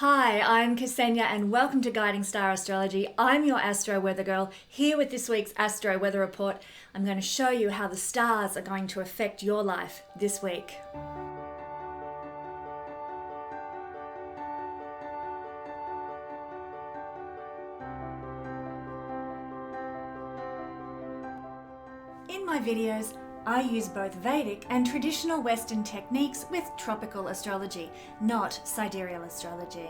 Hi, I'm Kesenya and welcome to Guiding Star Astrology. I'm your Astro Weather Girl, here with this week's Astro Weather Report. I'm going to show you how the stars are going to affect your life this week. In my videos, I use both Vedic and traditional Western techniques with tropical astrology, not sidereal astrology.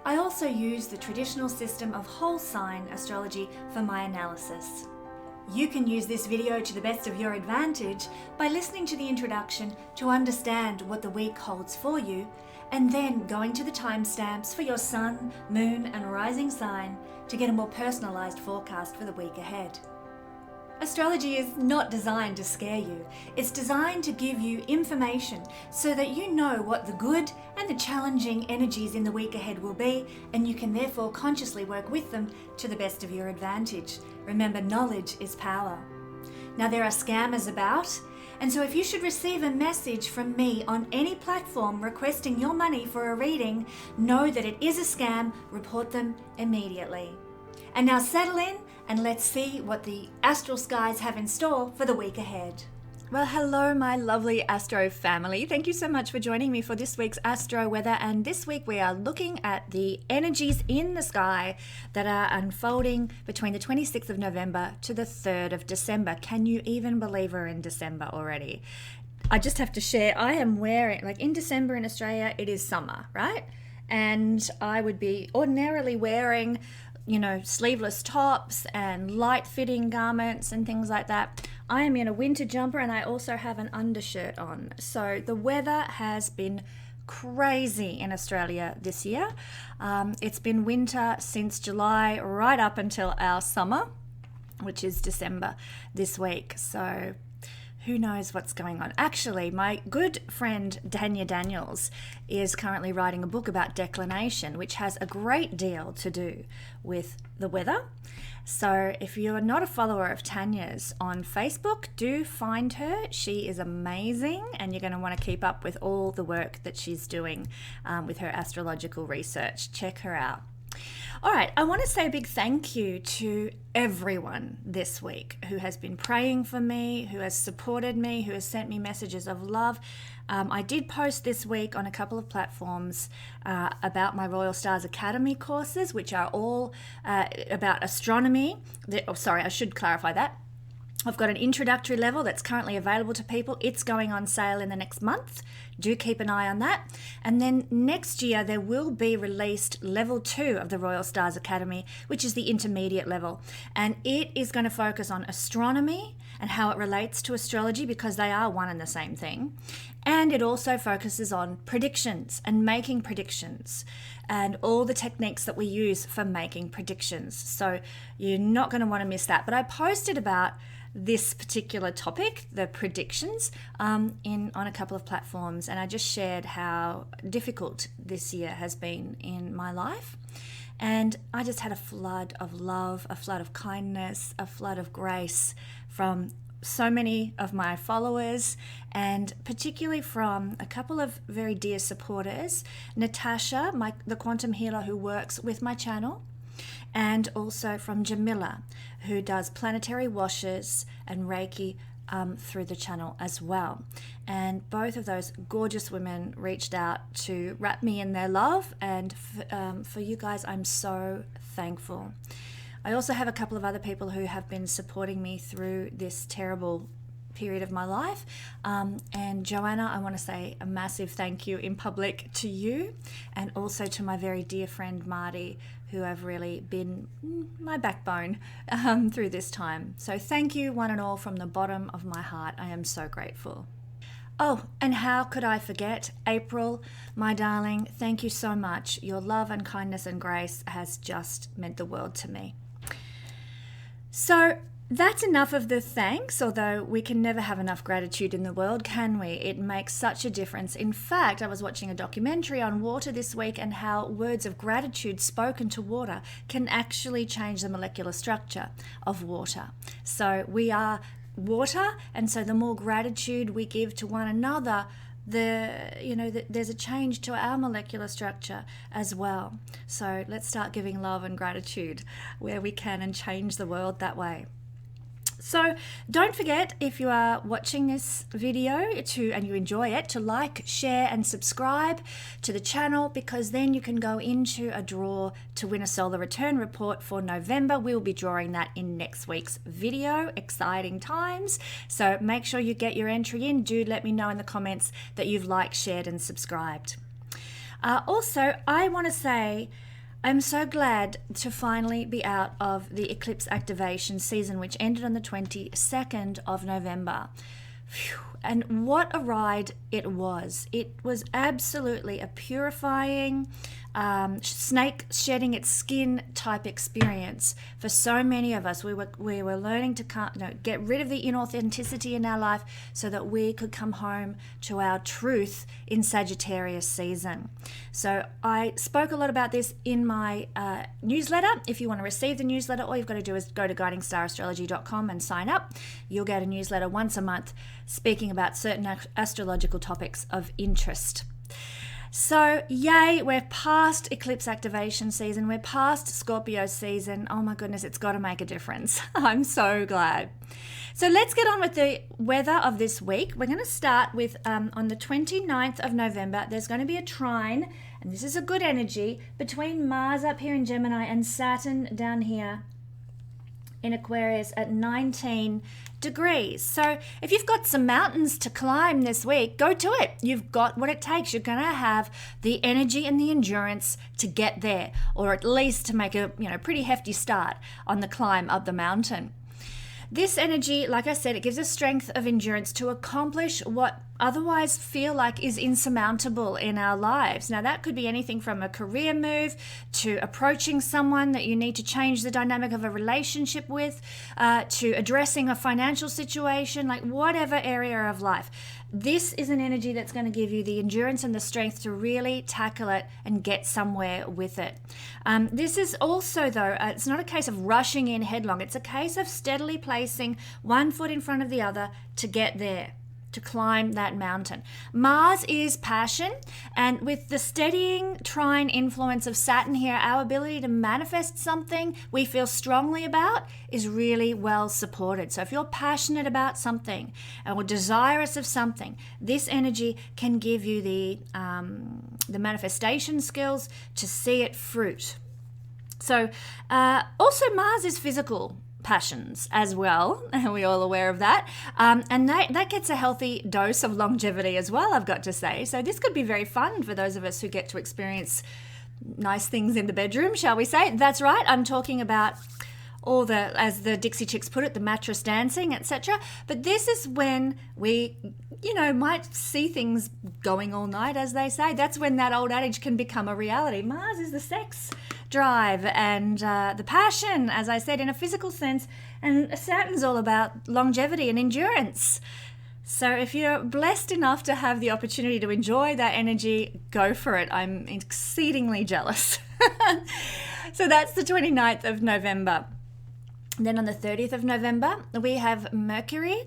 I also use the traditional system of whole sign astrology for my analysis. You can use this video to the best of your advantage by listening to the introduction to understand what the week holds for you, and then going to the timestamps for your sun, moon, and rising sign to get a more personalized forecast for the week ahead. Astrology is not designed to scare you. It's designed to give you information so that you know what the good and the challenging energies in the week ahead will be, and you can therefore consciously work with them to the best of your advantage. Remember, knowledge is power. Now, there are scammers about, and so if you should receive a message from me on any platform requesting your money for a reading, know that it is a scam. Report them immediately. And now settle in and let's see what the astral skies have in store for the week ahead. Well, hello, my lovely Astro family. Thank you so much for joining me for this week's Astro Weather. And this week we are looking at the energies in the sky that are unfolding between the 26th of November to the 3rd of December. Can you even believe we're in December already? I just have to share, I am wearing, like in December in Australia, it is summer, right? And I would be ordinarily wearing sleeveless tops and light fitting garments and things like that. I am in a winter jumper and I also have an undershirt on. So the weather has been crazy in Australia this year. It's been winter since July right up until our summer, which is December this week. So who knows what's going on? Actually, my good friend Danya Daniels is currently writing a book about declination, which has a great deal to do with the weather. So if you're not a follower of Tanya's on Facebook, do find her. She is amazing, and you're going to want to keep up with all the work that she's doing with her astrological research. Check her out. All right, I want to say a big thank you to everyone this week who has been praying for me, who has supported me, who has sent me messages of love. I did post this week on a couple of platforms about my Royal Stars Academy courses, which are all about astronomy. I should clarify that. I've got an introductory level that's currently available to people. It's going on sale in the next month. Do keep an eye on that. And then next year, there will be released level 2 of the Royal Stars Academy, which is the intermediate level. And it is going to focus on astronomy and how it relates to astrology, because they are one and the same thing. And it also focuses on predictions and making predictions and all the techniques that we use for making predictions. So you're not going to want to miss that. But I posted about this particular topic, the predictions, on a couple of platforms, and I just shared how difficult this year has been in my life. And I just had a flood of love, a flood of kindness, a flood of grace from so many of my followers, and particularly from a couple of very dear supporters, Natasha, the quantum healer who works with my channel, and also from Jamila, who does planetary washes and Reiki through the channel as well. And both of those gorgeous women reached out to wrap me in their love, and for you guys, I'm so thankful. I also have a couple of other people who have been supporting me through this terrible period of my life. And Joanna, I want to say a massive thank you in public to you, and also to my very dear friend Marty, who have really been my backbone through this time. So thank you one and all from the bottom of my heart. I am so grateful. Oh, and how could I forget April, my darling? Thank you so much. Your love and kindness and grace has just meant the world to me. So that's enough of the thanks, although we can never have enough gratitude in the world, can we? It makes such a difference. In fact, I was watching a documentary on water this week and how words of gratitude spoken to water can actually change the molecular structure of water. So we are water, and so the more gratitude we give to one another, there's a change to our molecular structure as well. So let's start giving love and gratitude where we can and change the world that way. So don't forget, if you are watching this video and you enjoy it, to like, share and subscribe to the channel, because then you can go into a draw to win a solar return report for November. We'll be drawing that in next week's video. Exciting times. So make sure you get your entry in. Do let me know in the comments that you've liked, shared and subscribed. Also, I want to say I'm so glad to finally be out of the eclipse activation season, which ended on the 22nd of November. Phew. And what a ride it was. It was absolutely a purifying, snake shedding its skin type experience for so many of us. We were learning to get rid of the inauthenticity in our life so that we could come home to our truth in Sagittarius season. So I spoke a lot about this in my newsletter. If you want to receive the newsletter, all you've got to do is go to guidingstar.astrology.com and sign up. You'll get a newsletter once a month speaking about certain astrological topics of interest. So yay, we're past eclipse activation season. We're past Scorpio season. Oh my goodness, it's got to make a difference. I'm so glad. So let's get on with the weather of this week. We're going to start with on the 29th of November, there's going to be a trine, and this is a good energy, between Mars up here in Gemini and Saturn down here in Aquarius at 19 degrees. So if you've got some mountains to climb this week, go to it. You've got what it takes. You're going to have the energy and the endurance to get there, or at least to make a pretty hefty start on the climb up the mountain. This energy, like I said, it gives us strength of endurance to accomplish what otherwise feel like is insurmountable in our lives. Now, that could be anything from a career move to approaching someone that you need to change the dynamic of a relationship with, to addressing a financial situation, like whatever area of life. This is an energy that's going to give you the endurance and the strength to really tackle it and get somewhere with it. This is also, though, it's not a case of rushing in headlong. It's a case of steadily placing one foot in front of the other to get there, to climb that mountain. Mars is passion, and with the steadying trine influence of Saturn here, our ability to manifest something we feel strongly about is really well supported. So if you're passionate about something or desirous of something, this energy can give you the manifestation skills to see it fruit. So also Mars is physical passions as well, and we're all aware of that, and that gets a healthy dose of longevity as well, I've got to say. So this could be very fun for those of us who get to experience nice things in the bedroom, shall we say. That's right, I'm talking about all the, as the Dixie Chicks put it, the mattress dancing, etc. But this is when we might see things going all night, as they say. That's when that old adage can become a reality. Mars is the sex drive and the passion, as I said, in a physical sense, and Saturn's all about longevity and endurance. So if you're blessed enough to have the opportunity to enjoy that energy, go for it. I'm exceedingly jealous. So that's the 29th of November. Then on the 30th of November, we have Mercury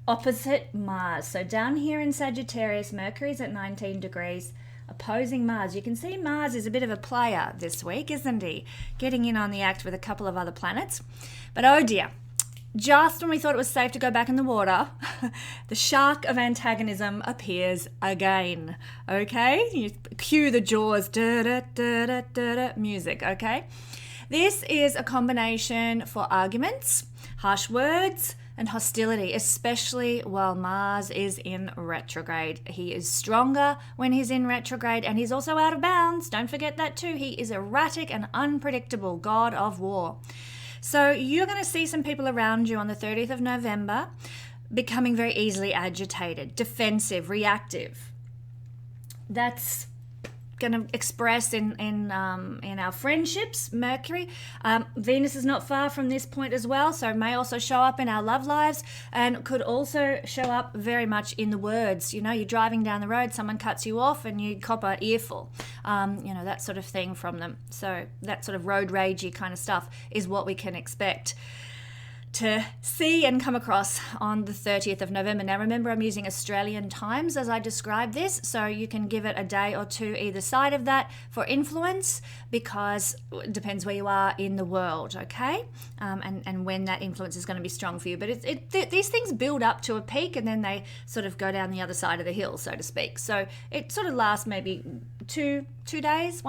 opposite Mars. So down here in Sagittarius, Mercury's at 19 degrees, opposing Mars. You can see Mars is a bit of a player this week, isn't he? Getting in on the act with a couple of other planets. But oh dear, just when we thought it was safe to go back in the water, the shark of antagonism appears again. Okay? You cue the Jaws music, okay? This is a combination for arguments, harsh words, and hostility, especially while Mars is in retrograde. He is stronger when he's in retrograde, and he's also out of bounds. Don't forget that too. He is erratic and unpredictable, god of war. So you're going to see some people around you on the 30th of November becoming very easily agitated, defensive, reactive. That's going to express in our friendships, Mercury. Venus is not far from this point as well, so it may also show up in our love lives, and could also show up very much in the words. You're driving down the road, someone cuts you off and you cop an earful, that sort of thing from them. So that sort of road ragey kind of stuff is what we can expect. to see and come across on the 30th of November. Now remember, I'm using Australian times as I describe this, so you can give it a day or two either side of that for influence, because it depends where you are in the world, okay? And when that influence is going to be strong for you. But these things build up to a peak and then they sort of go down the other side of the hill, so to speak. So it sort of lasts maybe 1 to 2 days,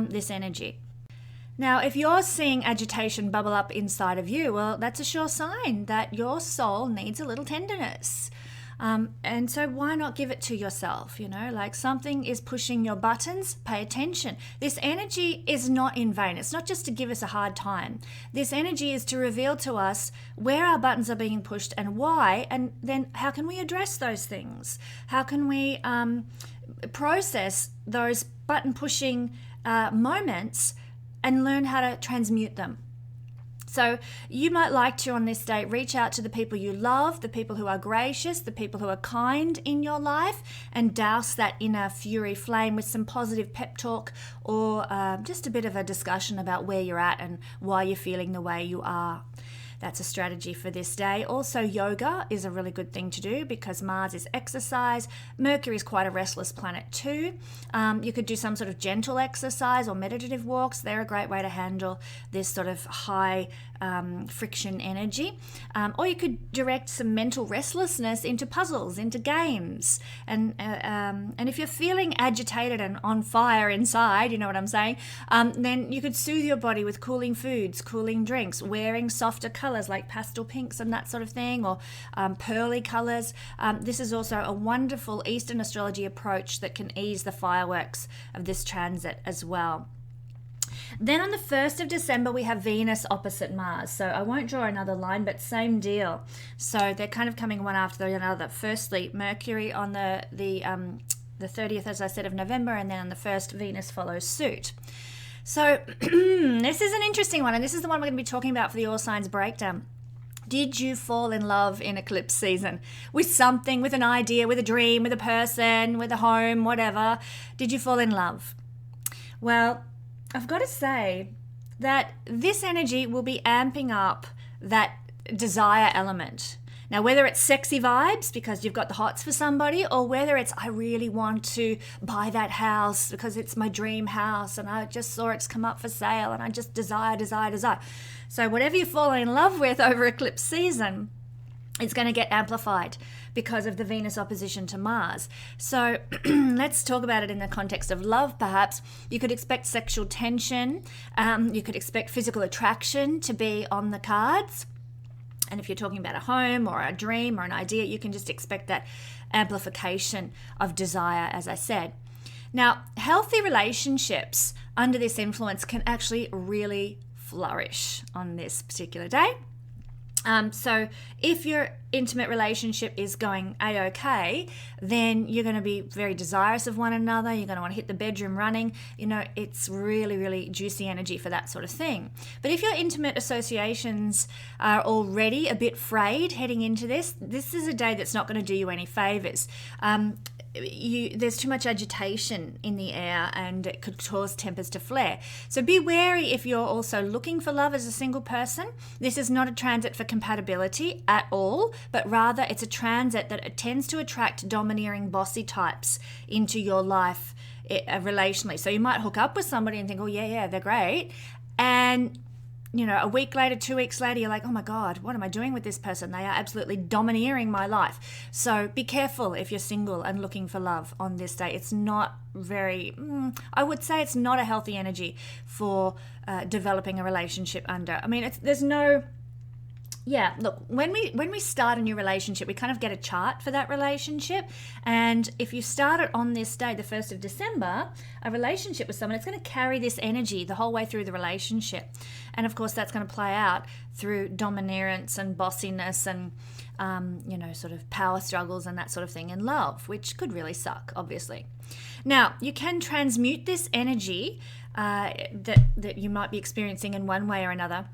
this energy. Now, if you're seeing agitation bubble up inside of you, well, that's a sure sign that your soul needs a little tenderness. And so why not give it to yourself? You know, like something is pushing your buttons, pay attention. This energy is not in vain. It's not just to give us a hard time. This energy is to reveal to us where our buttons are being pushed and why, and then how can we address those things? How can we process those button pushing moments and learn how to transmute them? So you might like to, on this day, reach out to the people you love, the people who are gracious, the people who are kind in your life, and douse that inner fury flame with some positive pep talk, or just a bit of a discussion about where you're at and why you're feeling the way you are. That's a strategy for this day. Also, yoga is a really good thing to do because Mars is exercise. Mercury is quite a restless planet too. You could do some sort of gentle exercise or meditative walks. They're a great way to handle this sort of high friction energy. Or you could direct some mental restlessness into puzzles, into games. And if you're feeling agitated and on fire inside, you know what I'm saying, then you could soothe your body with cooling foods, cooling drinks, wearing softer colors like pastel pinks and that sort of thing, or pearly colors. This is also a wonderful Eastern astrology approach that can ease the fireworks of this transit as well. Then on the 1st of December, we have Venus opposite Mars. So I won't draw another line, but same deal. So they're kind of coming one after another. Firstly, Mercury on the 30th, as I said, of November, and then on the 1st, Venus follows suit. So this is an interesting one, and this is the one we're going to be talking about for the All Signs Breakdown. Did you fall in love in eclipse season with something, with an idea, with a dream, with a person, with a home, whatever? Did you fall in love? Well, I've got to say that this energy will be amping up that desire element. Now, whether it's sexy vibes because you've got the hots for somebody, or whether it's I really want to buy that house because it's my dream house and I just saw it's come up for sale and I just desire. So whatever you fall in love with over eclipse season, it's going to get amplified because of the Venus opposition to Mars. So let's talk about it in the context of love, perhaps. You could expect sexual tension. You could expect physical attraction to be on the cards. And if you're talking about a home or a dream or an idea, you can just expect that amplification of desire, as I said. Now, healthy relationships under this influence can actually really flourish on this particular day. So if your intimate relationship is going a-okay, then you're going to be very desirous of one another. You're going to want to hit the bedroom running. You know, it's really, really juicy energy for that sort of thing. But if your intimate associations are already a bit frayed heading into this is a day that's not going to do you any favors. There's too much agitation in the air and it could cause tempers to flare. So be wary if you're also looking for love as a single person. This is not a transit for compatibility at all, but rather it's a transit that tends to attract domineering, bossy types into your life relationally. So you might hook up with somebody and think, oh yeah, they're great. And you know, a week later, 2 weeks later, you're like, oh my God, what am I doing with this person? They are absolutely domineering my life. So be careful if you're single and looking for love on this day. It's not very, I would say it's not a healthy energy for developing a relationship under. I mean, there's no... Yeah, look, when we start a new relationship, we kind of get a chart for that relationship. And if you start it on this day, the 1st of December, a relationship with someone, it's going to carry this energy the whole way through the relationship. And of course, that's going to play out through dominance and bossiness and, sort of power struggles and that sort of thing in love, which could really suck, obviously. Now, you can transmute this energy that you might be experiencing in one way or another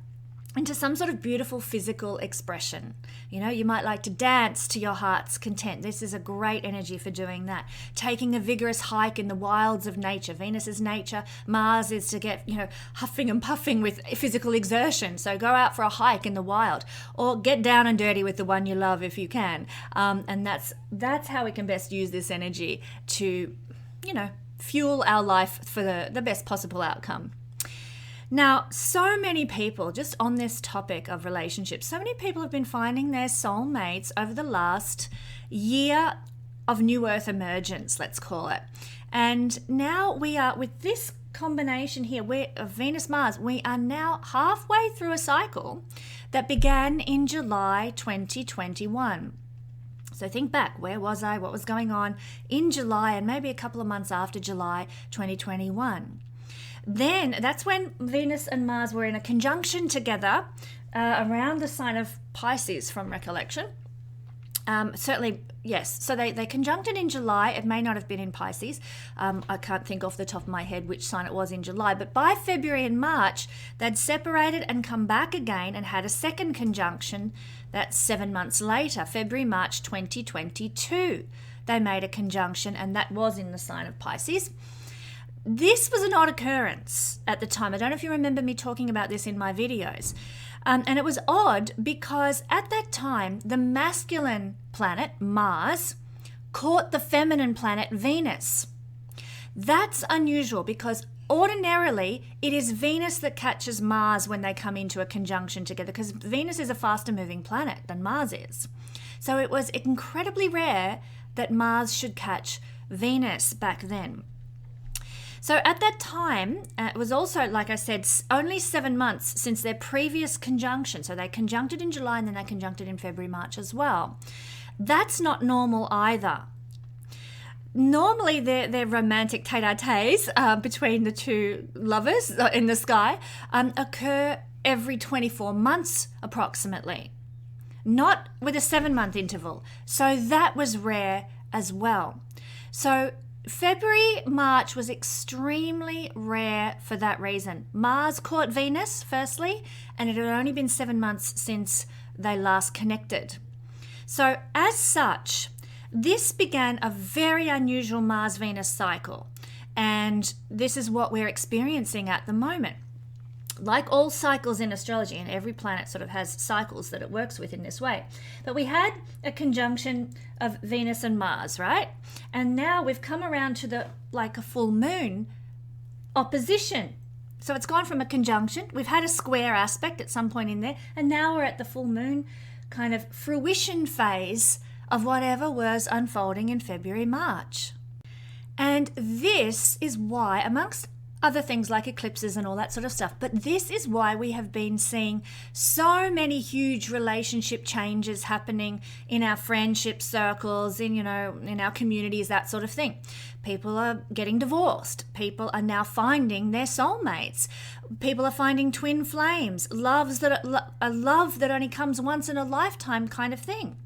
into some sort of beautiful physical expression. You know, you might like to dance to your heart's content. This is a great energy for doing that. Taking a vigorous hike in the wilds of nature. Venus is nature. Mars is to get, huffing and puffing with physical exertion. So go out for a hike in the wild, or get down and dirty with the one you love if you can. And that's how we can best use this energy to, fuel our life for the best possible outcome. Now, so many people, just on this topic of relationships, so many people have been finding their soulmates over the last year of new earth emergence, let's call it. And now we are, with this combination here of Venus-Mars, we are now halfway through a cycle that began in July 2021. So think back, where was I? What was going on in July and maybe a couple of months after July 2021? Then that's when Venus and Mars were in a conjunction together around the sign of Pisces from recollection. Certainly, yes. So they conjuncted in July. It may not have been in Pisces. I can't think off the top of my head which sign it was in July. But by February and March, they'd separated and come back again and had a second conjunction. That's 7 months later, February, March 2022. They made a conjunction, and that was in the sign of Pisces. This was an odd occurrence at the time. I don't know if you remember me talking about this in my videos. And it was odd because at that time, the masculine planet, Mars, caught the feminine planet, Venus. That's unusual because ordinarily it is Venus that catches Mars when they come into a conjunction together, because Venus is a faster moving planet than Mars is. So it was incredibly rare that Mars should catch Venus back then. So at that time, it was also, like I said, only 7 months since their previous conjunction. So they conjuncted in July and then they conjuncted in February, March as well. That's not normal either. Normally, their romantic tete-a-tetes between the two lovers in the sky occur every 24 months approximately, not with a 7-month interval. So that was rare as well. So February, March was extremely rare for that reason. Mars caught Venus, firstly, and it had only been 7 months since they last connected. So as such, this began a very unusual Mars-Venus cycle, and this is what we're experiencing at the moment. Like all cycles in astrology, and every planet sort of has cycles that it works with in this way. But we had a conjunction of Venus and Mars, right? And now we've come around to a full moon opposition. So it's gone from a conjunction. We've had a square aspect at some point in there, and now we're at the full moon kind of fruition phase of whatever was unfolding in February, March. And this is why, amongst other things like eclipses and all that sort of stuff, but this is why we have been seeing so many huge relationship changes happening in our friendship circles, in our communities, that sort of thing. People are getting divorced. People are now finding their soulmates. People are finding twin flames, a love that only comes once in a lifetime kind of thing.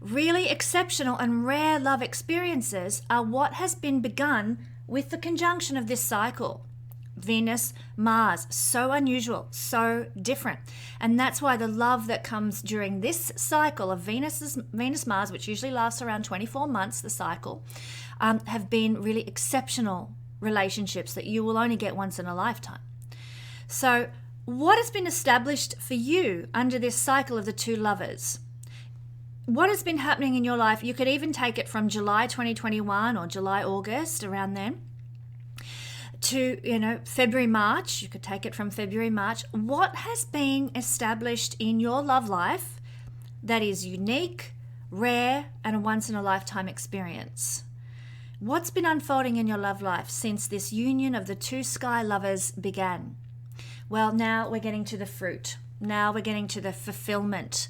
Really exceptional and rare love experiences are what has been begun with the conjunction of this cycle. Venus, Mars, so unusual, so different. And that's why the love that comes during this cycle of Venus-Mars, which usually lasts around 24 months, the cycle, have been really exceptional relationships that you will only get once in a lifetime. So what has been established for you under this cycle of the two lovers? What has been happening in your life? You could even take it from July 2021 or July, August, around then, to, February, March. You could take it from February, March. What has been established in your love life that is unique, rare, and a once-in-a-lifetime experience? What's been unfolding in your love life since this union of the two sky lovers began? Well, now we're getting to the fruit. Now we're getting to the fulfillment.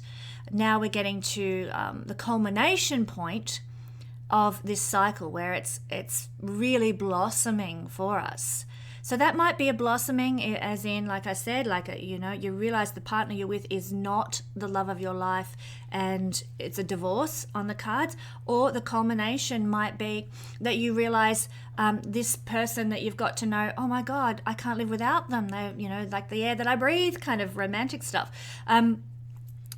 Now we're getting to the culmination point of this cycle where it's really blossoming for us. So that might be a blossoming, as in, like I said, you realize the partner you're with is not the love of your life and it's a divorce on the cards. Or the culmination might be that you realize this person that you've got to know, oh my God, I can't live without them. They're, like the air that I breathe, kind of romantic stuff. And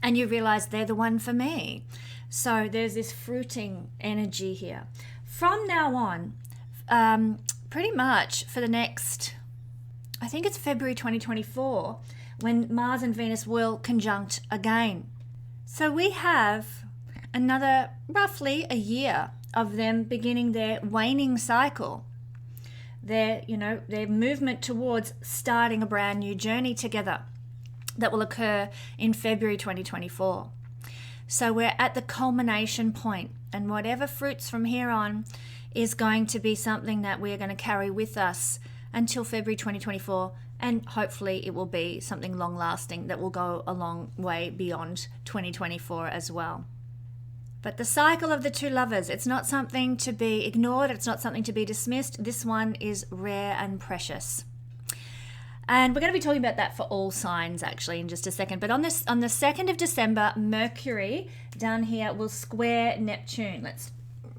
you realize they're the one for me. So there's this fruiting energy here. From now on, pretty much for the next, I think it's February 2024, when Mars and Venus will conjunct again. So we have another roughly a year of them beginning their waning cycle, their movement towards starting a brand new journey together that will occur in February 2024. So we're at the culmination point, and whatever fruits from here on is going to be something that we're going to carry with us until February 2024, and hopefully it will be something long-lasting that will go a long way beyond 2024 as well. But the cycle of the two lovers, it's not something to be ignored, it's not something to be dismissed. This one is rare and precious. And we're going to be talking about that for all signs actually in just a second. But on the 2nd of December, Mercury down here will square Neptune.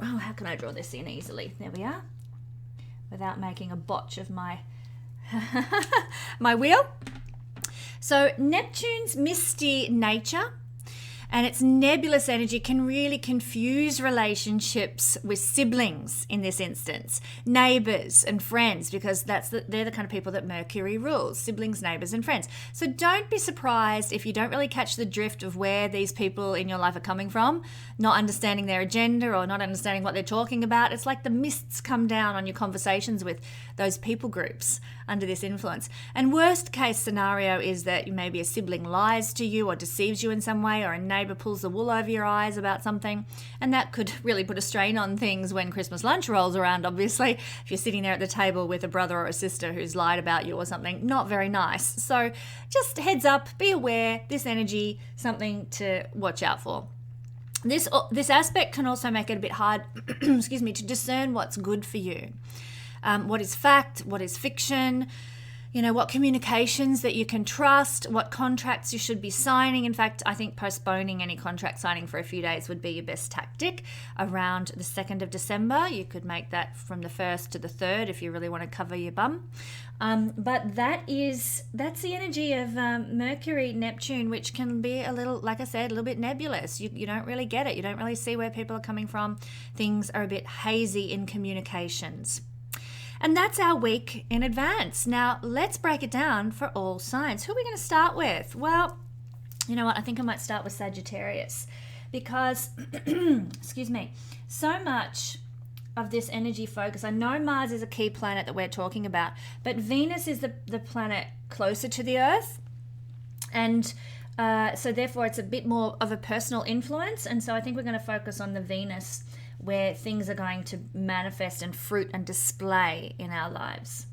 How can I draw this in easily? There we are. Without making a botch of my my wheel. So Neptune's misty nature and its nebulous energy can really confuse relationships with siblings in this instance, neighbors and friends, because they're the kind of people that Mercury rules, siblings, neighbors and friends. So don't be surprised if you don't really catch the drift of where these people in your life are coming from, not understanding their agenda or not understanding what they're talking about. It's like the mists come down on your conversations with those people groups under this influence. And worst case scenario is that maybe a sibling lies to you or deceives you in some way, or a neighbor pulls the wool over your eyes about something, and that could really put a strain on things when Christmas lunch rolls around. Obviously, if you're sitting there at the table with a brother or a sister who's lied about you or something, not very nice. So just heads up, be aware, this energy, something to watch out for. This aspect can also make it a bit hard excuse me, to discern what's good for you. What is fact, what is fiction, what communications that you can trust, what contracts you should be signing. In fact, I think postponing any contract signing for a few days would be your best tactic around the 2nd of December. You could make that from the 1st to the 3rd if you really want to cover your bum. But that's the energy of Mercury, Neptune, which can be a little, like I said, a little bit nebulous. You don't really get it. You don't really see where people are coming from. Things are a bit hazy in communications. And that's our week in advance. Now, let's break it down for all signs. Who are we going to start with? Well, you know what? I think I might start with Sagittarius because, excuse me, so much of this energy focus, I know Mars is a key planet that we're talking about, but Venus is the planet closer to the Earth. And so therefore, it's a bit more of a personal influence. And so I think we're going to focus on the Venus where things are going to manifest and fruit and display in our lives.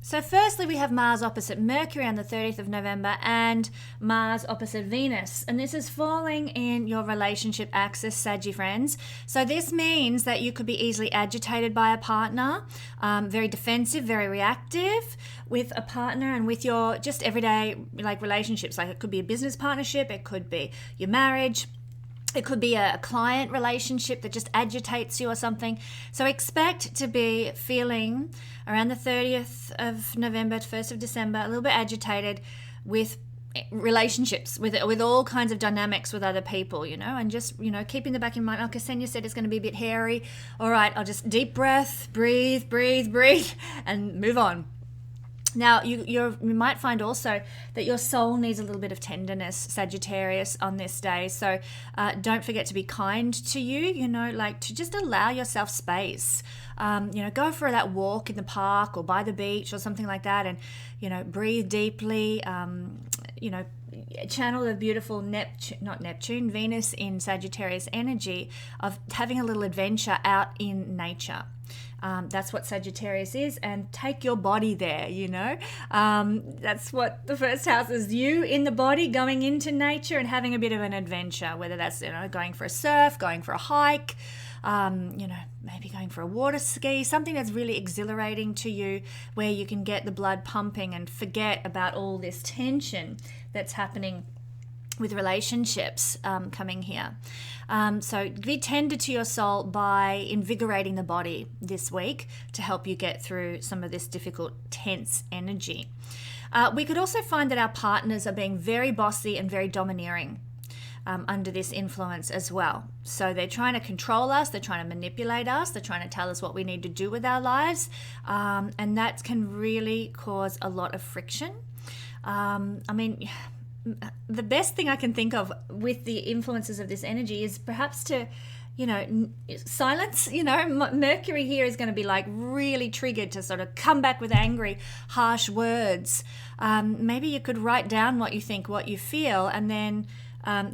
So firstly, we have Mars opposite Mercury on the 30th of November and Mars opposite Venus. And this is falling in your relationship axis, Saggy friends. So this means that you could be easily agitated by a partner, very defensive, very reactive with a partner and with your just everyday relationships. Like it could be a business partnership, it could be your marriage, it could be a client relationship that just agitates you or something. So expect to be feeling around the 30th of November to 1st of December, a little bit agitated with relationships, with all kinds of dynamics with other people, and just, keep in the back of your mind, Kesenya said it's going to be a bit hairy. All right, I'll just deep breath, breathe, and move on. Now, you might find also that your soul needs a little bit of tenderness, Sagittarius, on this day. So don't forget to be kind to you, to just allow yourself space. Go for that walk in the park or by the beach or something like that and, breathe deeply, channel the beautiful Venus in Sagittarius energy of having a little adventure out in nature. That's what Sagittarius is, and take your body there, That's what the first house is, you in the body going into nature and having a bit of an adventure, whether that's, going for a surf, going for a hike, maybe going for a water ski, something that's really exhilarating to you, where you can get the blood pumping and forget about all this tension that's happening with relationships coming here. So be tender to your soul by invigorating the body this week to help you get through some of this difficult, tense energy. We could also find that our partners are being very bossy and very domineering under this influence as well. So they're trying to control us, they're trying to manipulate us, they're trying to tell us what we need to do with our lives, and that can really cause a lot of friction. The best thing I can think of with the influences of this energy is perhaps to, silence. Mercury here is going to be like really triggered to sort of come back with angry, harsh words. Maybe you could write down what you think, what you feel, and then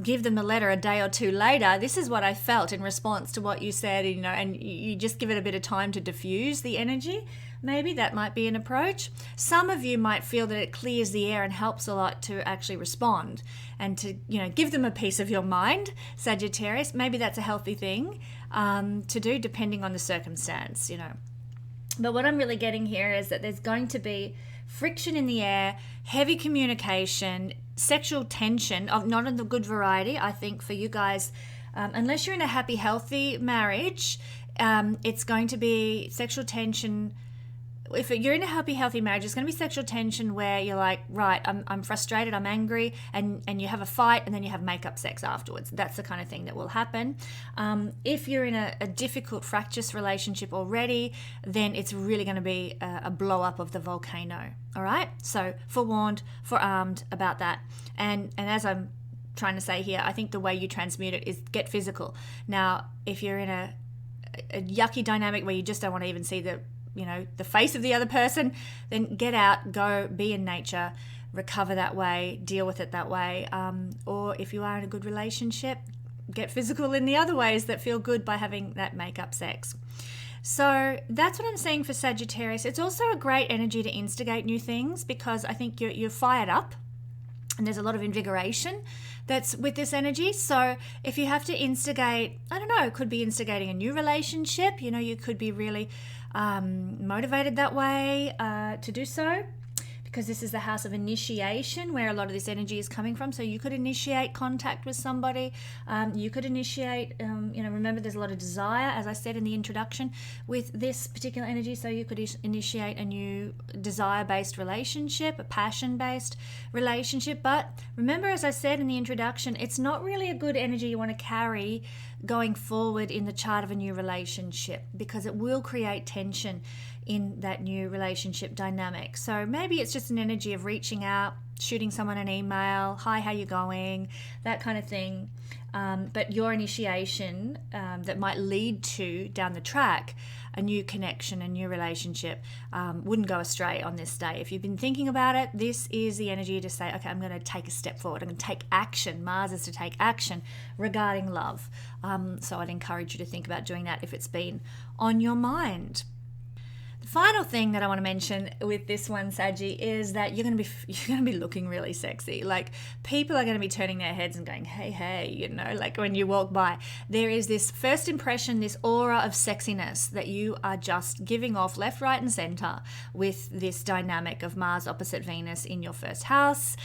give them a letter a day or two later. This is what I felt in response to what you said, and you just give it a bit of time to diffuse the energy. Maybe that might be an approach. Some of you might feel that it clears the air and helps a lot to actually respond and to, give them a piece of your mind, Sagittarius. Maybe that's a healthy thing to do depending on the circumstance, But what I'm really getting here is that there's going to be friction in the air, heavy communication, sexual tension of not in the good variety, I think, for you guys. Unless you're in a happy, healthy marriage, it's going to be sexual tension. If you're in a happy, healthy marriage, it's going to be sexual tension where you're like, right, I'm frustrated, I'm angry, and you have a fight, and then you have make-up sex afterwards. That's the kind of thing that will happen. If you're in a difficult, fractious relationship already, then it's really going to be a blow-up of the volcano, all right? So forewarned, forearmed about that. And as I'm trying to say here, I think the way you transmute it is get physical. Now, if you're in a yucky dynamic where you just don't want to even see the face of the other person, then get out, go, be in nature, recover that way, deal with it that way. Or if you are in a good relationship, get physical in the other ways that feel good by having that make-up sex. So that's what I'm saying for Sagittarius. It's also a great energy to instigate new things because I think you're fired up and there's a lot of invigoration that's with this energy. So if you have to instigate, I don't know, it could be instigating a new relationship. You could be really motivated that way to do so, because this is the house of initiation where a lot of this energy is coming from. So you could initiate contact with somebody. You could initiate, remember there's a lot of desire, as I said in the introduction, with this particular energy. So you could initiate a new desire-based relationship, a passion-based relationship. But remember, as I said in the introduction, it's not really a good energy you want to carry going forward in the chart of a new relationship, because it will create tension in that new relationship dynamic. So maybe it's just an energy of reaching out, shooting someone an email, hi, how you going, that kind of thing. But your initiation that might lead to, down the track, a new connection, a new relationship wouldn't go astray on this day. If you've been thinking about it, this is the energy to say, okay, I'm going to take a step forward. I'm going to take action. Mars is to take action regarding love. So I'd encourage you to think about doing that if it's been on your mind. The final thing that I want to mention with this one, Saggy, is that you're going to be looking really sexy. Like, people are going to be turning their heads and going, hey, like when you walk by. There is this first impression, this aura of sexiness that you are just giving off left, right, and center with this dynamic of Mars opposite Venus in your first house.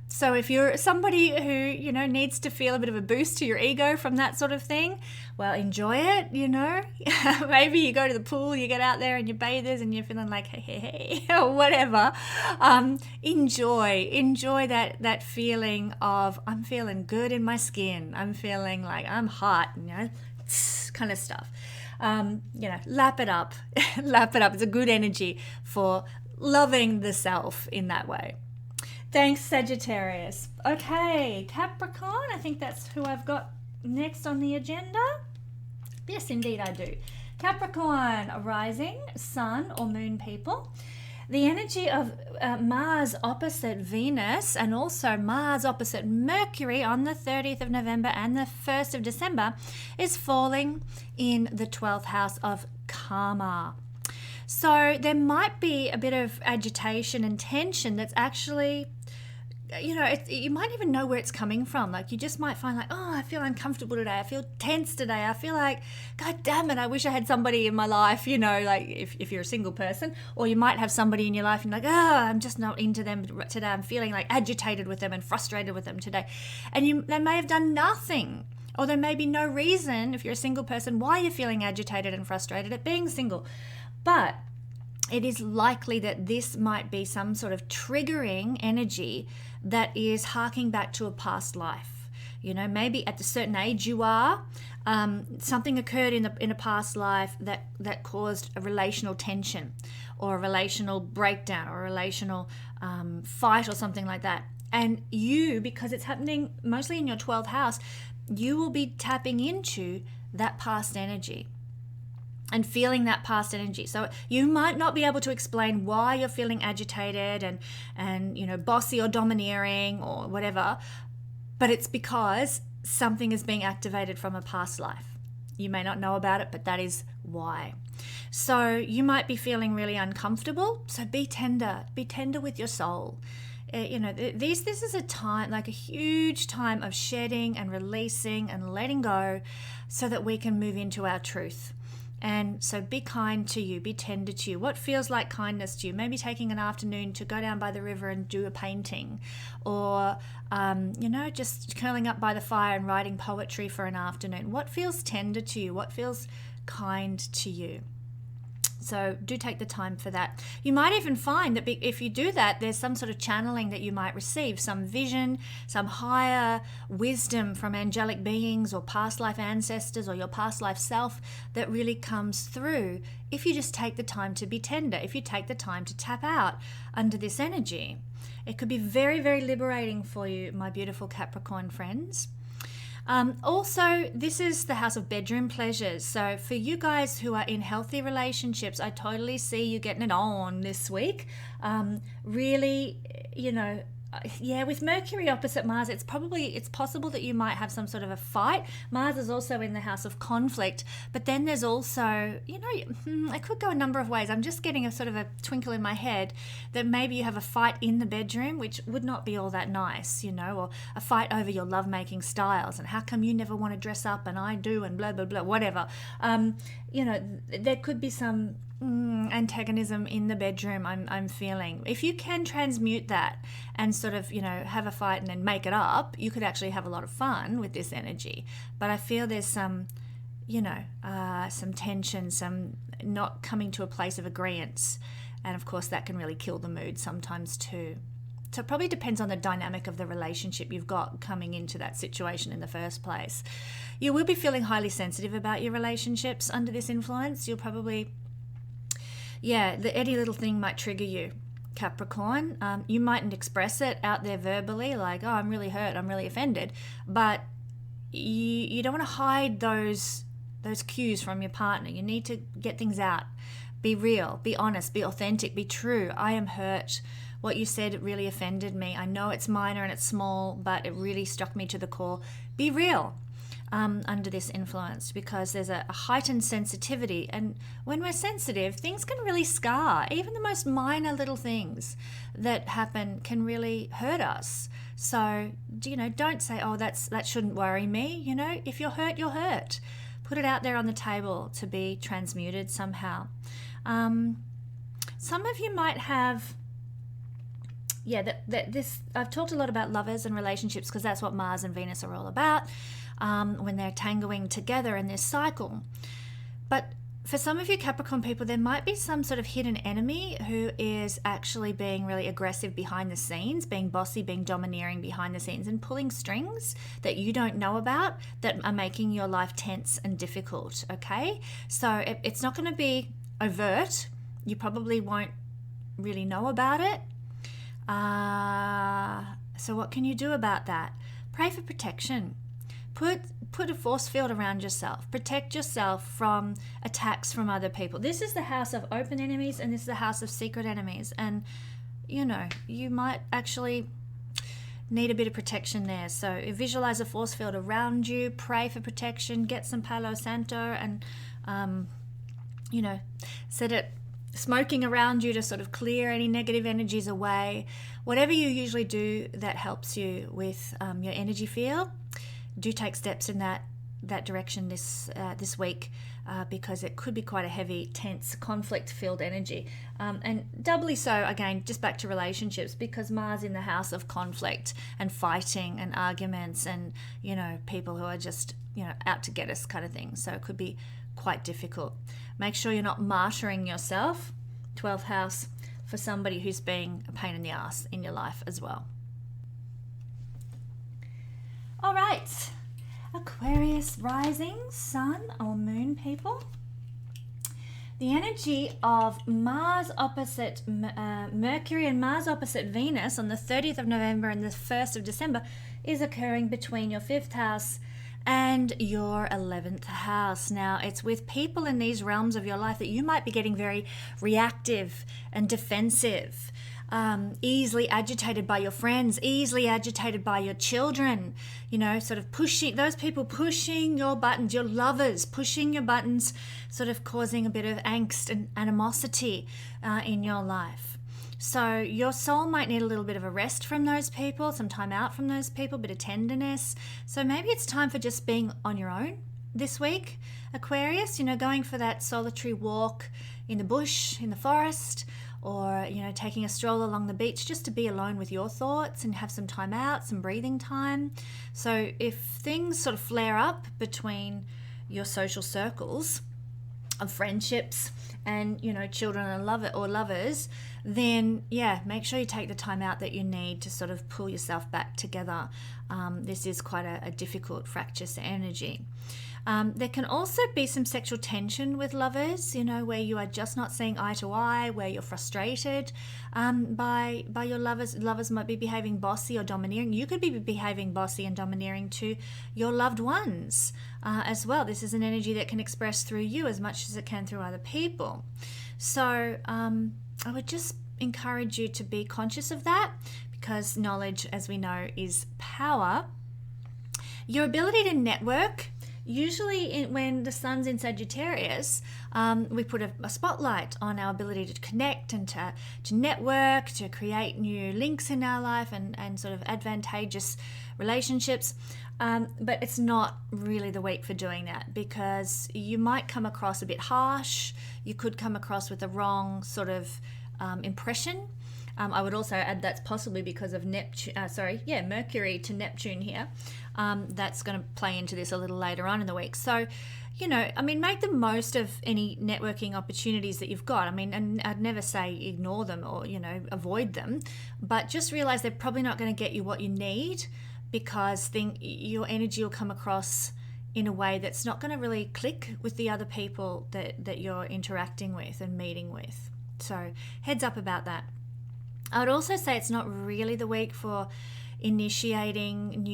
So if you're somebody who, needs to feel a bit of a boost to your ego from that sort of thing, well, enjoy it, Maybe you go to the pool, you get out there and you're bathers and you're feeling like, hey, or whatever. Enjoy that feeling of, I'm feeling good in my skin. I'm feeling like I'm hot, kind of stuff. Lap it up. Lap it up. It's a good energy for loving the self in that way. Thanks, Sagittarius. Okay, Capricorn, I think that's who I've got next on the agenda. Yes, indeed I do. Capricorn Rising, Sun or Moon people. The energy of Mars opposite Venus and also Mars opposite Mercury on the 30th of November and the 1st of December is falling in the 12th house of Karma. So there might be a bit of agitation and tension that's actually you might even know where it's coming from. Like, you just might find like, oh, I feel uncomfortable today. I feel tense today. I feel like, God damn it, I wish I had somebody in my life, like if you're a single person, or you might have somebody in your life and you're like, oh, I'm just not into them today. I'm feeling like agitated with them and frustrated with them today. And they may have done nothing, or there may be no reason, if you're a single person, why you're feeling agitated and frustrated at being single. But it is likely that this might be some sort of triggering energy that is harking back to a past life. Maybe at a certain age you are, something occurred in a past life that caused a relational tension or a relational breakdown or a relational fight or something like that. And you, because it's happening mostly in your 12th house, you will be tapping into that past energy and feeling that past energy. So you might not be able to explain why you're feeling agitated and bossy or domineering or whatever, but it's because something is being activated from a past life. You may not know about it, but that is why. So you might be feeling really uncomfortable. So be tender with your soul. This is a time, like a huge time of shedding and releasing and letting go so that we can move into our truth. And so be kind to you, be tender to you. What feels like kindness to you? Maybe taking an afternoon to go down by the river and do a painting, or, just curling up by the fire and writing poetry for an afternoon. What feels tender to you? What feels kind to you? So do take the time for that. You might even find that if you do that, there's some sort of channeling that you might receive, some vision, some higher wisdom from angelic beings or past life ancestors or your past life self that really comes through if you just take the time to be tender, if you take the time to tap out under this energy. It could be very, very liberating for you, my beautiful Capricorn friends. Also, this is the house of bedroom pleasures. So for you guys who are in healthy relationships, I totally see you getting it on this week. Really, with Mercury opposite Mars, it's possible that you might have some sort of a fight. Mars is also in the house of conflict, but then there's also, it could go a number of ways. I'm just getting a sort of a twinkle in my head that maybe you have a fight in the bedroom, which would not be all that nice, or a fight over your lovemaking styles and how come you never want to dress up and I do and blah, blah, blah, whatever. There could be some antagonism in the bedroom I'm feeling. If you can transmute that and sort of have a fight and then make it up, you could actually have a lot of fun with this energy. But I feel there's some some tension, some not coming to a place of agreement, and of course that can really kill the mood sometimes too. So it probably depends on the dynamic of the relationship you've got coming into that situation in the first place. You will be feeling highly sensitive about your relationships under this influence. You'll probably any little thing might trigger you, Capricorn. You mightn't express it out there verbally, like, oh, I'm really hurt, I'm really offended, but you don't want to hide those cues from your partner. You need to get things out. Be real, be honest, be authentic, be true. I am hurt. What you said really offended me. I know it's minor and it's small, but it really struck me to the core. Be real. Under this influence, because there's a heightened sensitivity, and when we're sensitive, things can really scar. Even the most minor little things that happen can really hurt us. So don't say, oh, that shouldn't worry me. If you're hurt, you're hurt. Put it out there on the table to be transmuted somehow. Some of you might have this. I've talked a lot about lovers and relationships because that's what Mars and Venus are all about. When they're tangling together in this cycle. But for some of you Capricorn people, there might be some sort of hidden enemy who is actually being really aggressive behind the scenes, being bossy, being domineering behind the scenes and pulling strings that you don't know about that are making your life tense and difficult, okay? So it's not going to be overt. You probably won't really know about it. So what can you do about that? Pray for protection. Put a force field around yourself. Protect yourself from attacks from other people. This is the house of open enemies and this is the house of secret enemies. And, you might actually need a bit of protection there. So visualize a force field around you. Pray for protection. Get some Palo Santo and, set smoking around you to sort of clear any negative energies away. Whatever you usually do that helps you with your energy field, do take steps in that direction this week, because it could be quite a heavy, tense, conflict-filled energy. And doubly so, again, just back to relationships, because Mars in the house of conflict and fighting and arguments and, people who are just, out to get us kind of thing. So it could be quite difficult. Make sure you're not martyring yourself, 12th house, for somebody who's being a pain in the ass in your life as well. All right, Aquarius Rising, Sun or Moon people. The energy of Mars opposite Mercury and Mars opposite Venus on the 30th of November and the 1st of December is occurring between your 5th house and your 11th house. Now, it's with people in these realms of your life that you might be getting very reactive and defensive, easily agitated by your friends, easily agitated by your children, sort of pushing your buttons, your lovers pushing your buttons, sort of causing a bit of angst and animosity in your life. So your soul might need a little bit of a rest from those people, some time out from those people, a bit of tenderness. So maybe it's time for just being on your own this week, Aquarius, going for that solitary walk in the bush, in the forest, or, taking a stroll along the beach just to be alone with your thoughts and have some time out, some breathing time. So if things sort of flare up between your social circles of friendships and, children and lovers, then make sure you take the time out that you need to sort of pull yourself back together. This is quite a difficult, fractious energy. There can also be some sexual tension with lovers, where you are just not seeing eye to eye, where you're frustrated by your lovers. Lovers might be behaving bossy or domineering. You could be behaving bossy and domineering to your loved ones as well. This is an energy that can express through you as much as it can through other people. So I would just encourage you to be conscious of that, because knowledge, as we know, is power. Your ability to network, usually when the sun's in Sagittarius, we put a spotlight on our ability to connect and to network, to create new links in our life and sort of advantageous relationships. But it's not really the week for doing that, because you might come across a bit harsh. You could come across with the wrong sort of impression. I would also add that's possibly because of Mercury to Neptune here. That's going to play into this a little later on in the week. So, make the most of any networking opportunities that you've got. And I'd never say ignore them or, avoid them, but just realize they're probably not going to get you what you need, because your energy will come across in a way that's not going to really click with the other people that you're interacting with and meeting with. So heads up about that. I would also say it's not really the week for initiating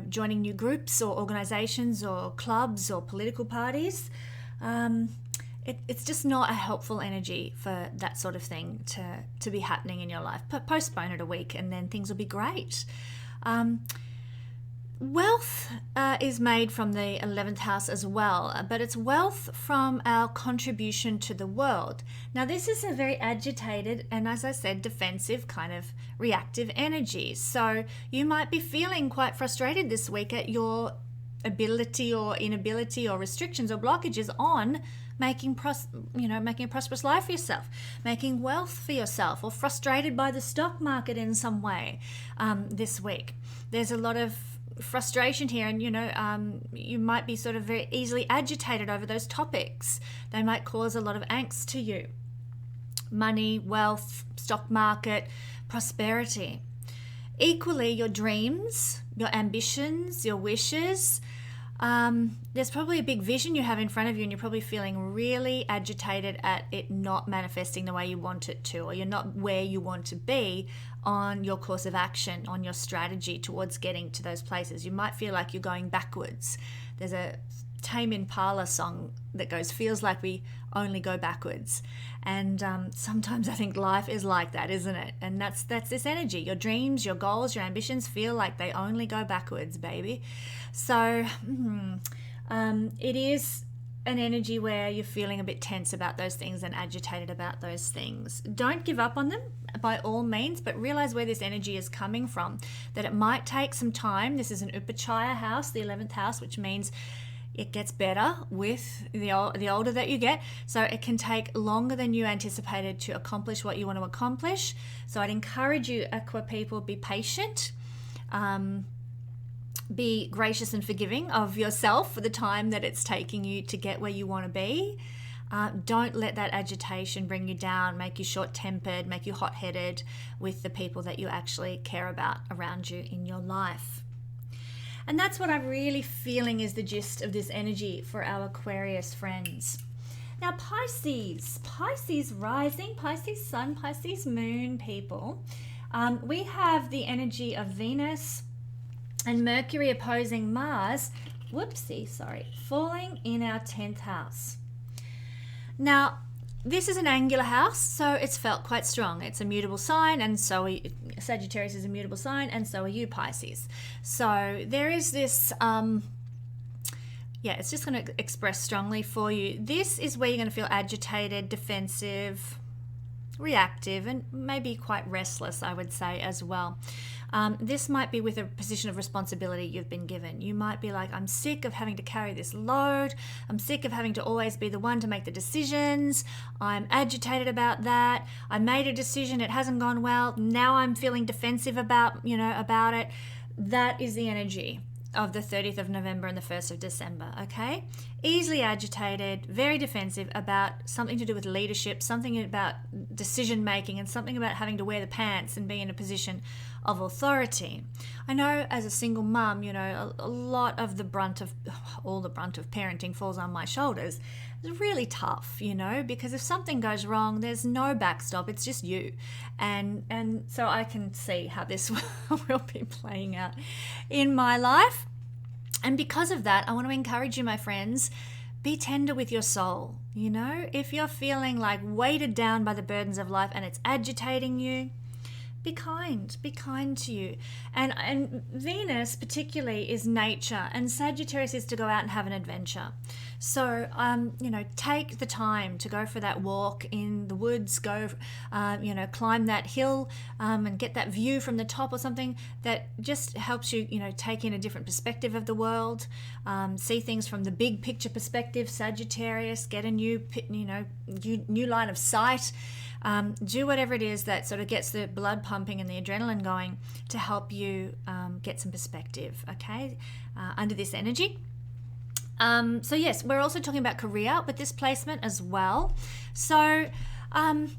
joining new groups or organizations or clubs or political parties. It's just not a helpful energy for that sort of thing to be happening in your life. Postpone it a week and then things will be great. Wealth is made from the 11th house as well, but it's wealth from our contribution to the world. Now, this is a very agitated and, as I said, defensive kind of reactive energy. So you might be feeling quite frustrated this week at your ability or inability or restrictions or blockages on making a prosperous life for yourself, making wealth for yourself, or frustrated by the stock market in some way this week. There's a lot of frustration here, and you might be sort of very easily agitated over those topics. They might cause a lot of angst to you. Money, wealth, stock market, prosperity. Equally, your dreams, your ambitions, your wishes. There's probably a big vision you have in front of you, and you're probably feeling really agitated at it not manifesting the way you want it to, or you're not where you want to be on your course of action, on your strategy towards getting to those places. You might feel like you're going backwards. There's a Tame Impala song that goes, feels like we only go backwards. And sometimes I think life is like that, isn't it? And that's this energy. Your dreams, your goals, your ambitions feel like they only go backwards, baby. So it is an energy where you're feeling a bit tense about those things and agitated about those things. Don't give up on them by all means, but realize where this energy is coming from, that it might take some time. This is an Upachaya house, the 11th house, which means it gets better with the older that you get. So it can take longer than you anticipated to accomplish what you want to accomplish. So I'd encourage you, Aqua people, be patient. Be gracious and forgiving of yourself for the time that it's taking you to get where you want to be. Don't let that agitation bring you down, make you short-tempered, make you hot-headed with the people that you actually care about around you in your life. And that's what I'm really feeling is the gist of this energy for our Aquarius friends. Now, Pisces rising, Pisces sun, Pisces moon people. We have the energy of Venus and Mercury opposing Mars, falling in our 10th house. Now, this is an angular house, so it's felt quite strong. It's a mutable sign, and so Sagittarius is a mutable sign, and so are you, Pisces. So there is this, it's just going to express strongly for you. This is where you're going to feel agitated, defensive, reactive, and maybe quite restless, I would say, as well. This might be with a position of responsibility you've been given. You might be like, I'm sick of having to carry this load. I'm sick of having to always be the one to make the decisions. I'm agitated about that. I made a decision. It hasn't gone well. Now I'm feeling defensive about it. That is the energy of the 30th of November and the 1st of December, okay? Easily agitated, very defensive about something to do with leadership, something about decision making, and something about having to wear the pants and be in a position of authority. I know as a single mum, a lot of the brunt of parenting falls on my shoulders. It's really tough, because if something goes wrong, there's no backstop. It's just you. And so I can see how this will be playing out in my life. And because of that, I want to encourage you, my friends, be tender with your soul. If you're feeling like weighted down by the burdens of life and it's agitating you, be kind to you. And Venus particularly is nature, and Sagittarius is to go out and have an adventure. So, take the time to go for that walk in the woods, go, climb that hill and get that view from the top or something that just helps you, take in a different perspective of the world, see things from the big picture perspective, Sagittarius, get a new line of sight. Do whatever it is that sort of gets the blood pumping and the adrenaline going to help you get some perspective, okay, under this energy. So yes, we're also talking about career with this placement as well. So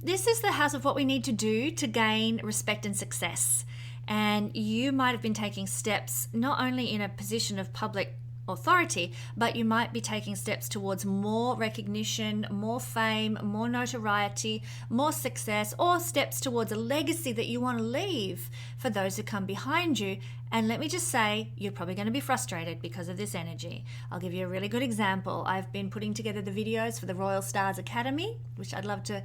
this is the house of what we need to do to gain respect and success. And you might have been taking steps not only in a position of public authority, but you might be taking steps towards more recognition, more fame, more notoriety, more success, or steps towards a legacy that you want to leave for those who come behind you. And let me just say, you're probably going to be frustrated because of this energy. I'll give you a really good example. I've been putting together the videos for the Royal Stars Academy, which I'd love to,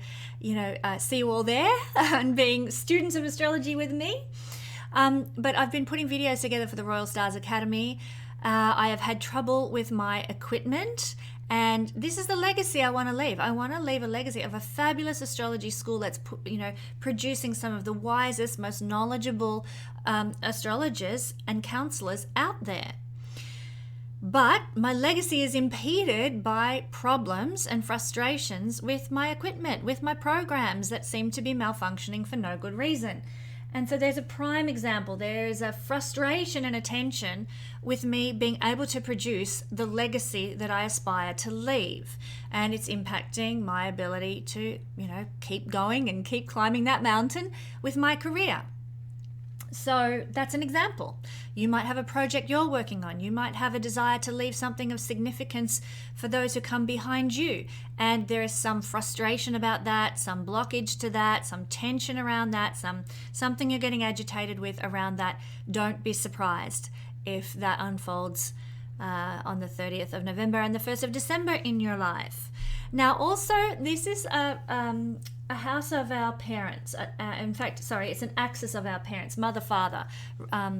see you all there and being students of astrology with me. But I've been putting videos together for the Royal Stars Academy. I have had trouble with my equipment, and this is the legacy I want to leave. I want to leave a legacy of a fabulous astrology school that's, producing some of the wisest, most knowledgeable astrologers and counselors out there. But my legacy is impeded by problems and frustrations with my equipment, with my programs that seem to be malfunctioning for no good reason. And so there's a prime example. There's a frustration and a tension with me being able to produce the legacy that I aspire to leave. And it's impacting my ability to, keep going and keep climbing that mountain with my career. So that's an example. You might have a project you're working on. You might have a desire to leave something of significance for those who come behind you. And there is some frustration about that, some blockage to that, some tension around that, something you're getting agitated with around that. Don't be surprised if that unfolds on the 30th of November and the 1st of December in your life. Now, also, this is a house of our parents. In fact, sorry, it's an axis of our parents, mother, father,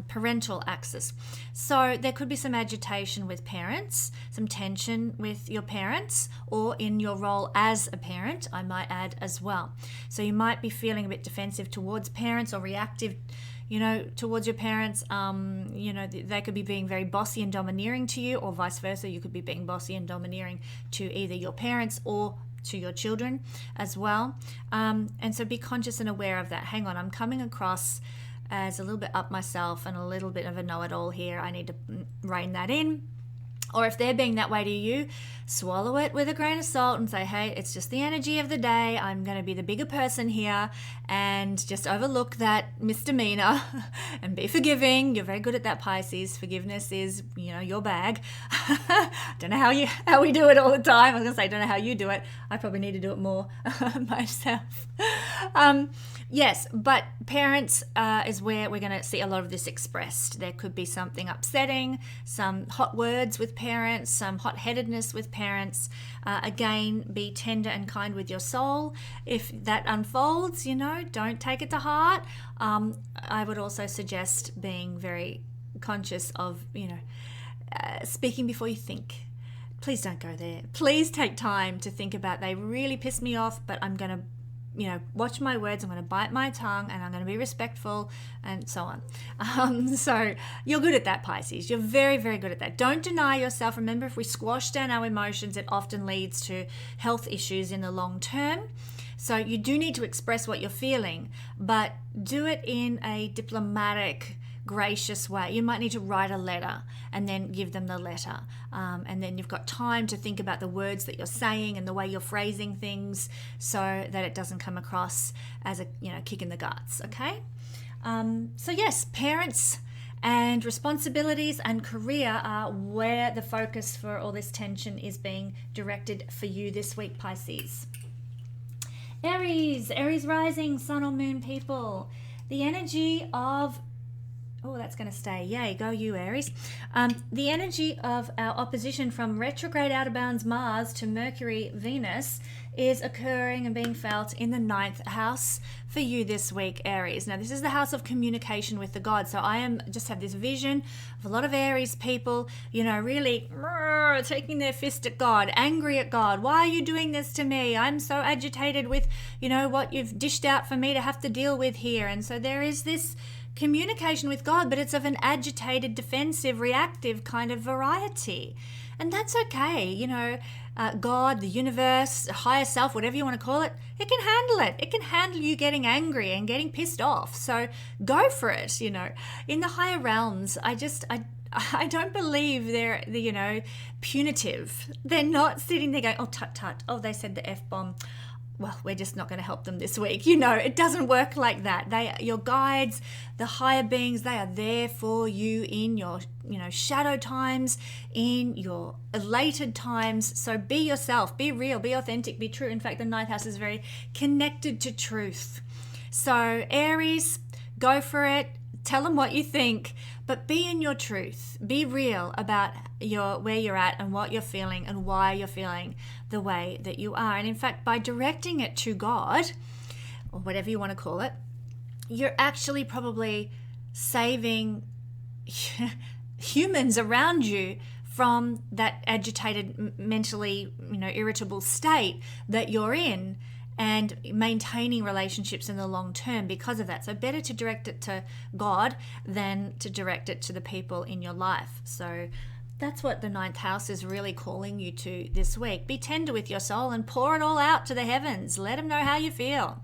parental axis. So there could be some agitation with parents, some tension with your parents, or in your role as a parent, I might add as well. So you might be feeling a bit defensive towards parents or reactive, towards your parents. They could be being very bossy and domineering to you, or vice versa. You could be being bossy and domineering to either your parents or to your children as well. And so be conscious and aware of that. Hang on, I'm coming across as a little bit up myself and a little bit of a know-it-all here. I need to rein that in. Or if they're being that way to you, swallow it with a grain of salt and say, hey, it's just the energy of the day. I'm going to be the bigger person here, and just overlook that misdemeanor and be forgiving. You're very good at that, Pisces. Forgiveness is, your bag. Don't know how we do it all the time. I was going to say, I don't know how you do it. I probably need to do it more myself. Yes, but parents is where we're going to see a lot of this expressed. There could be something upsetting, some hot words with parents, some hot-headedness with parents. Again, be tender and kind with your soul. If that unfolds, don't take it to heart. I would also suggest being very conscious of, speaking before you think. Please don't go there. Please take time to think about, they really pissed me off, but I'm going to watch my words, I'm going to bite my tongue, and I'm going to be respectful, and so on. So you're good at that, Pisces. You're very, very good at that. Don't deny yourself. Remember, if we squash down our emotions, it often leads to health issues in the long term. So you do need to express what you're feeling, but do it in a diplomatic, gracious way. You might need to write a letter and then give them the letter, and then you've got time to think about the words that you're saying and the way you're phrasing things, so that it doesn't come across as a kick in the guts. Okay, so yes, parents and responsibilities and career are where the focus for all this tension is being directed for you this week, Pisces. Aries Rising, Sun or Moon people. The energy of that's going to stay. Yay, go you, Aries. The energy of our opposition from retrograde out of bounds Mars to Mercury Venus is occurring and being felt in the 9th house for you this week, Aries. Now, this is the house of communication with the gods. So I just have this vision of a lot of Aries people, really taking their fist at God, angry at God. Why are you doing this to me? I'm so agitated with, what you've dished out for me to have to deal with here. And so there is this communication with God, but it's of an agitated, defensive, reactive kind of variety. And that's okay. God, the universe, higher self, whatever you want to call it, it can handle it. It can handle you getting angry and getting pissed off. So go for it. In the higher realms, I don't believe they're, punitive. They're not sitting there going, oh, tut, tut. Oh, they said the F-bomb. Well, we're just not going to help them this week. It doesn't work like that. They are your guides, the higher beings. They are there for you in your, shadow times, in your elated times. So be yourself, be real, be authentic, be true. In fact, the 9th house is very connected to truth. So Aries, go for it. Tell them what you think, but be in your truth. Be real about where you're at and what you're feeling and why you're feeling the way that you are. And in fact, by directing it to God, or whatever you want to call it, you're actually probably saving humans around you from that agitated, mentally, irritable state that you're in, and maintaining relationships in the long term because of that. So better to direct it to God than to direct it to the people in your life. So that's what the 9th house is really calling you to this week. Be tender with your soul and pour it all out to the heavens. Let them know how you feel.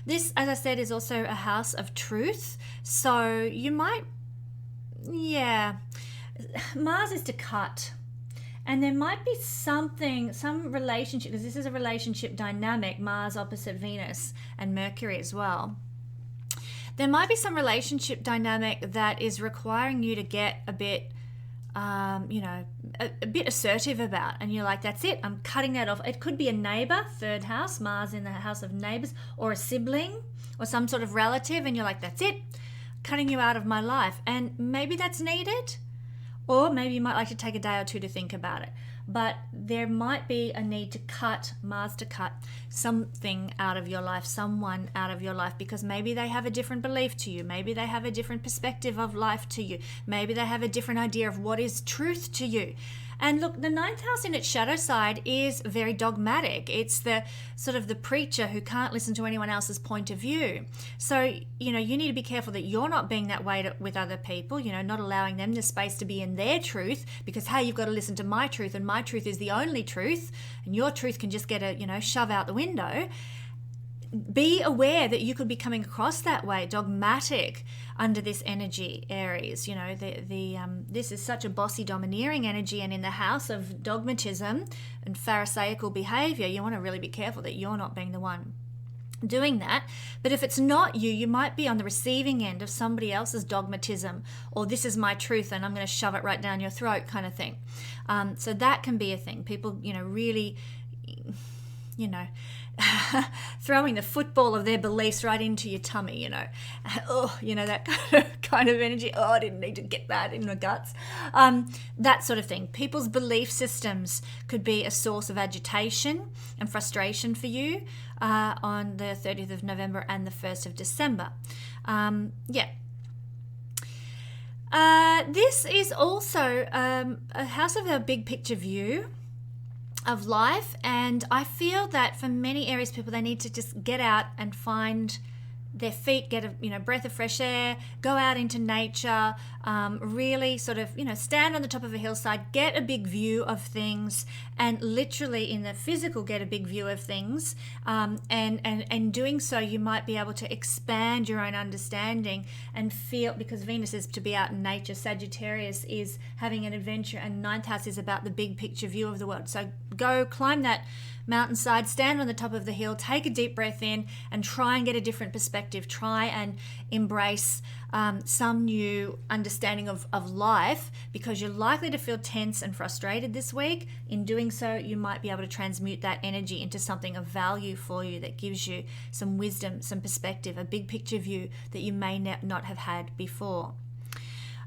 This, as I said, is also a house of truth. So you might, Mars is to cut. And there might be some relationship, because this is a relationship dynamic, Mars opposite Venus and Mercury as well. There might be some relationship dynamic that is requiring you to get a bit, a bit assertive about. And you're like, that's it, I'm cutting that off. It could be a neighbor, 3rd house, Mars in the house of neighbors, or a sibling or some sort of relative. And you're like, that's it, cutting you out of my life. And maybe that's needed. Or maybe you might like to take a day or two to think about it. but there might be a need to cut, Mars to cut something out of your life, someone out of your life, because maybe they have a different belief to you, maybe they have a different perspective of life to you, maybe they have a different idea of what is truth to you. And look, the ninth house in its shadow side is very dogmatic. It's the sort of the preacher who can't listen to anyone else's point of view. So, you need to be careful that you're not being that way with other people, not allowing them the space to be in their truth, because, hey, you've got to listen to my truth, and my truth is the only truth, and your truth can just get a, shove out the window. Be aware that you could be coming across that way, dogmatic, under this energy, Aries. This is such a bossy, domineering energy, and in the house of dogmatism and pharisaical behavior, you want to really be careful that you're not being the one doing that. But if it's not you, you might be on the receiving end of somebody else's dogmatism, or this is my truth and I'm going to shove it right down your throat kind of thing. So that can be a thing. People, really, throwing the football of their beliefs right into your tummy, that kind of energy. Oh, I didn't need to get that in my guts. That sort of thing. People's belief systems could be a source of agitation and frustration for you on the 30th of November and the 1st of December. This is also a house of a big picture view of life, and I feel that for many Aries people, they need to just get out and find their feet, get a breath of fresh air, go out into nature, really sort of stand on the top of a hillside, get a big view of things, and literally in the physical get a big view of things, and doing so you might be able to expand your own understanding and feel, because Venus is to be out in nature, Sagittarius is having an adventure, and ninth house is about the big picture view of the world. So go climb that mountainside, stand on the top of the hill, take a deep breath in, and try and get a different perspective. Try and embrace some new understanding of life, because you're likely to feel tense and frustrated this week. In doing so, you might be able to transmute that energy into something of value for you that gives you some wisdom, some perspective, a big picture view that you may not have had before.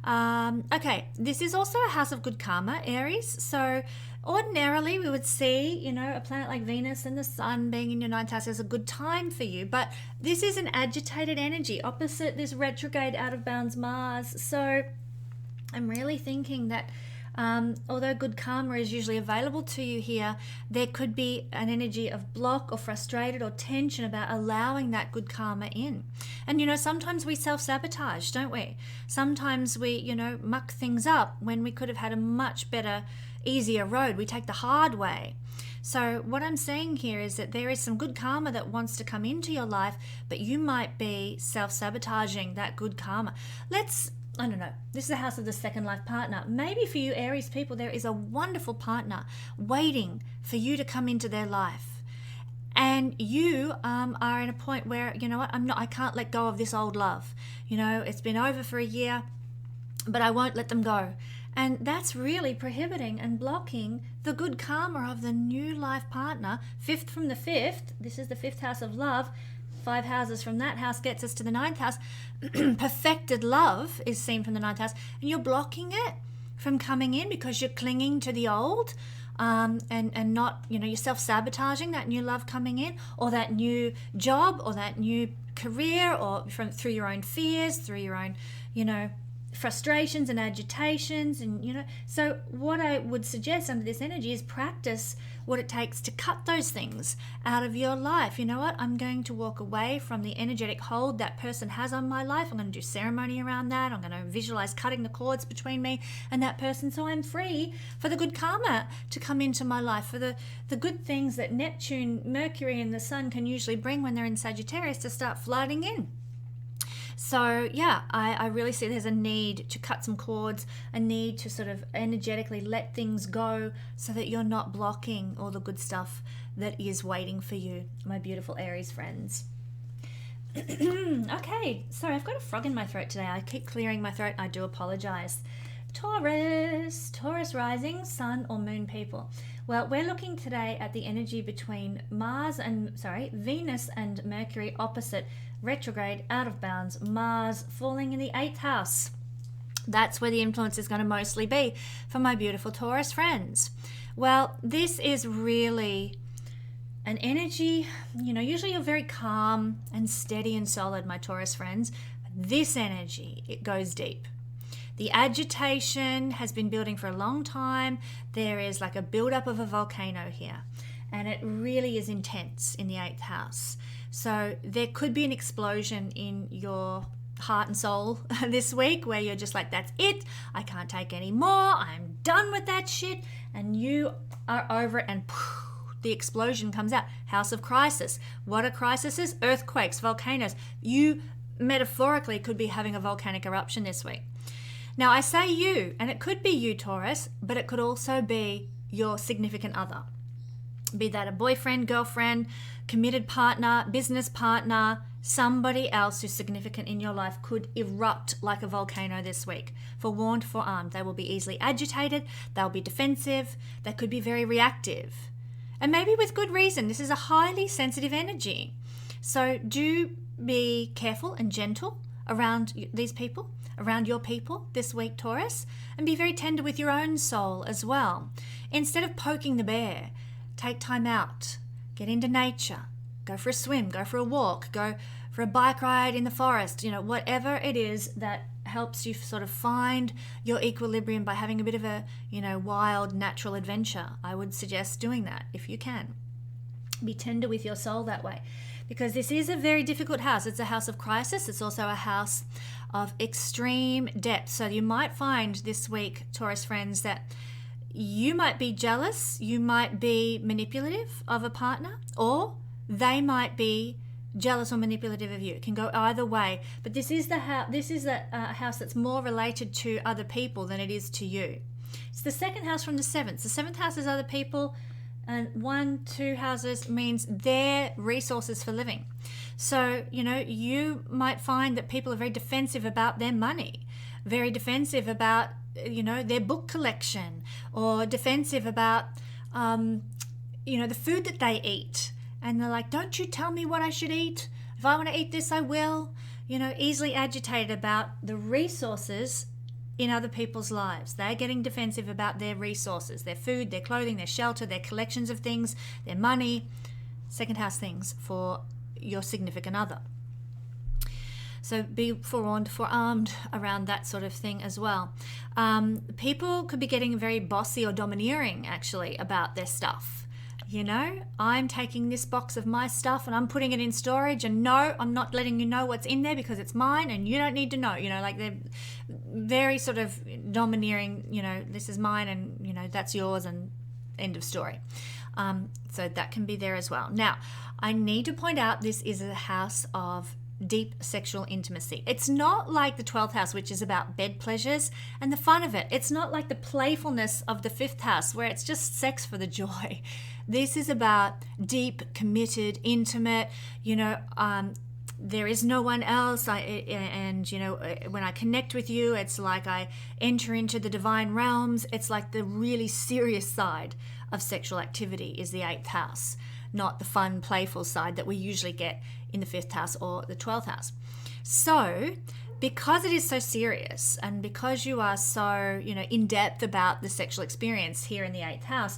Okay, this is also a house of good karma, Aries. So ordinarily we would see, a planet like Venus and the Sun being in your ninth house is a good time for you, but this is an agitated energy opposite this retrograde out of bounds Mars. So I'm really thinking that although good karma is usually available to you here, there could be an energy of block or frustrated or tension about allowing that good karma in. And sometimes we self-sabotage, don't we? Sometimes we muck things up when we could have had a much better, easier road. We take the hard way. So what I'm saying here is that there is some good karma that wants to come into your life, but you might be self-sabotaging that good karma. I don't know, this is the house of the second life partner. Maybe for you Aries people, there is a wonderful partner waiting for you to come into their life. And you are in a point where, I can't let go of this old love. It's been over for a year, but I won't let them go. And that's really prohibiting and blocking the good karma of the new life partner. Fifth from the fifth, this is the fifth house of love. 5 houses from that house gets us to the ninth house. Perfected love is seen from the ninth house, and you're blocking it from coming in because you're clinging to the old, and not, you're self-sabotaging that new love coming in, or that new job, or that new career, or through your own fears, through your own, frustrations and agitations, and so what I would suggest under this energy is practice what it takes to cut those things out of your life. You know what? I'm going to walk away from the energetic hold that person has on my life. I'm going to do ceremony around that. I'm going to visualize cutting the cords between me and that person, so I'm free for the good karma to come into my life, for the good things that Neptune, Mercury, and the Sun can usually bring when they're in Sagittarius to start flooding in. So yeah, I really see there's a need to cut some cords, a need to sort of energetically let things go so that you're not blocking all the good stuff that is waiting for you, my beautiful Aries friends. Okay, sorry, I've got a frog in my throat today. I keep clearing my throat. I do apologize. Taurus Rising, Sun or Moon people. Well, we're looking today at the energy between Venus and Mercury opposite retrograde out of bounds, Mars falling in the 8th house. That's where the influence is going to mostly be for my beautiful Taurus friends. Well, this is really an energy, usually you're very calm and steady and solid, my Taurus friends. This energy, it goes deep. The agitation has been building for a long time. There is like a buildup of a volcano here, and it really is intense in the 8th house. So there could be an explosion in your heart and soul this week where you're just like, that's it, I can't take any more, I'm done with that shit, and you are over it, and the explosion comes out. House of crisis. What are crises? Earthquakes, volcanoes. You metaphorically could be having a volcanic eruption this week. Now I say you, and it could be you, Taurus, but it could also be your significant other. Be that a boyfriend, girlfriend, committed partner, business partner, somebody else who's significant in your life could erupt like a volcano this week. Forewarned, forearmed. They will be easily agitated. They'll be defensive. They could be very reactive. And maybe with good reason. This is a highly sensitive energy. So do be careful and gentle around these people, around your people this week, Taurus, and be very tender with your own soul as well. Instead of poking the bear, take time out, get into nature, go for a swim, go for a walk, go for a bike ride in the forest, whatever it is that helps you sort of find your equilibrium by having a bit of a, wild natural adventure. I would suggest doing that if you can. Be tender with your soul that way, because this is a very difficult house. It's a house of crisis. It's also a house of extreme depth. So you might find this week, Taurus friends, that you might be jealous, you might be manipulative of a partner, or they might be jealous or manipulative of you. It can go either way. But this is the house. This is a house that's more related to other people than it is to you. It's the second house from the 7th. The 7th house is other people, and 1, 2 houses means their resources for living. So you might find that people are very defensive about their money, very defensive about their book collection, or defensive about the food that they eat. And they're like, don't you tell me what I should eat. If I want to eat this, I will. Easily agitated about the resources in other people's lives. They're getting defensive about their resources, their food, their clothing, their shelter, their collections of things, their money, second house things for your significant other. So be forewarned, forearmed around that sort of thing as well. People could be getting very bossy or domineering actually about their stuff. I'm taking this box of my stuff and I'm putting it in storage, and no, I'm not letting you know what's in there because it's mine and you don't need to know. Like they're very sort of domineering, this is mine and, that's yours, and end of story. So that can be there as well. Now, I need to point out this is a house of deep sexual intimacy. It's not like the 12th house, which is about bed pleasures and the fun of it. It's not like the playfulness of the 5th house where it's just sex for the joy. This is about deep, committed, intimate, there is no one else. When I connect with you, it's like I enter into the divine realms. It's like the really serious side of sexual activity is the 8th house, not the fun, playful side that we usually get in the 5th house or the 12th house. So because it is so serious, and because you are so, in depth about the sexual experience here in the 8th house,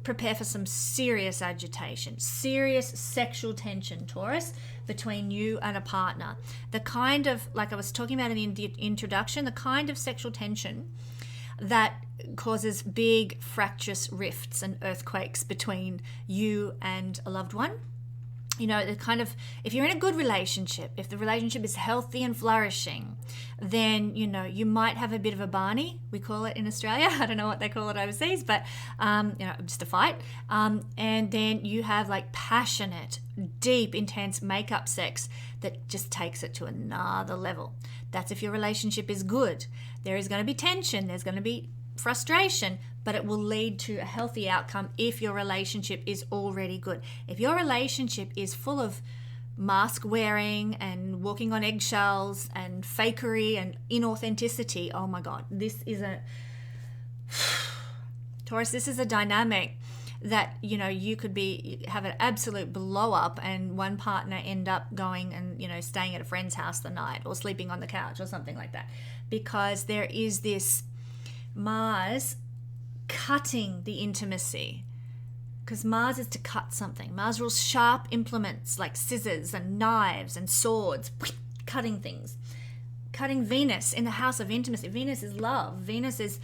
prepare for some serious agitation, serious sexual tension, Taurus, between you and a partner. The kind of, like I was talking about in the introduction, the kind of sexual tension that causes big fractious rifts and earthquakes between you and a loved one. The kind of, if you're in a good relationship, if the relationship is healthy and flourishing, then, you might have a bit of a Barney, we call it in Australia. I don't know what they call it overseas, but, just a fight. And then you have like passionate, deep, intense make-up sex that just takes it to another level. That's if your relationship is good. There is going to be tension. There's going to be frustration, but it will lead to a healthy outcome if your relationship is already good. If your relationship is full of mask wearing and walking on eggshells and fakery and inauthenticity, oh my God, this is a Taurus, this is a dynamic that, you could have an absolute blow up and one partner end up going and, staying at a friend's house the night or sleeping on the couch or something like that, because there is this Mars cutting the intimacy, because Mars is to cut something. Mars rules sharp implements like scissors and knives and swords, cutting things. Cutting Venus in the house of intimacy. Venus is love. Venus is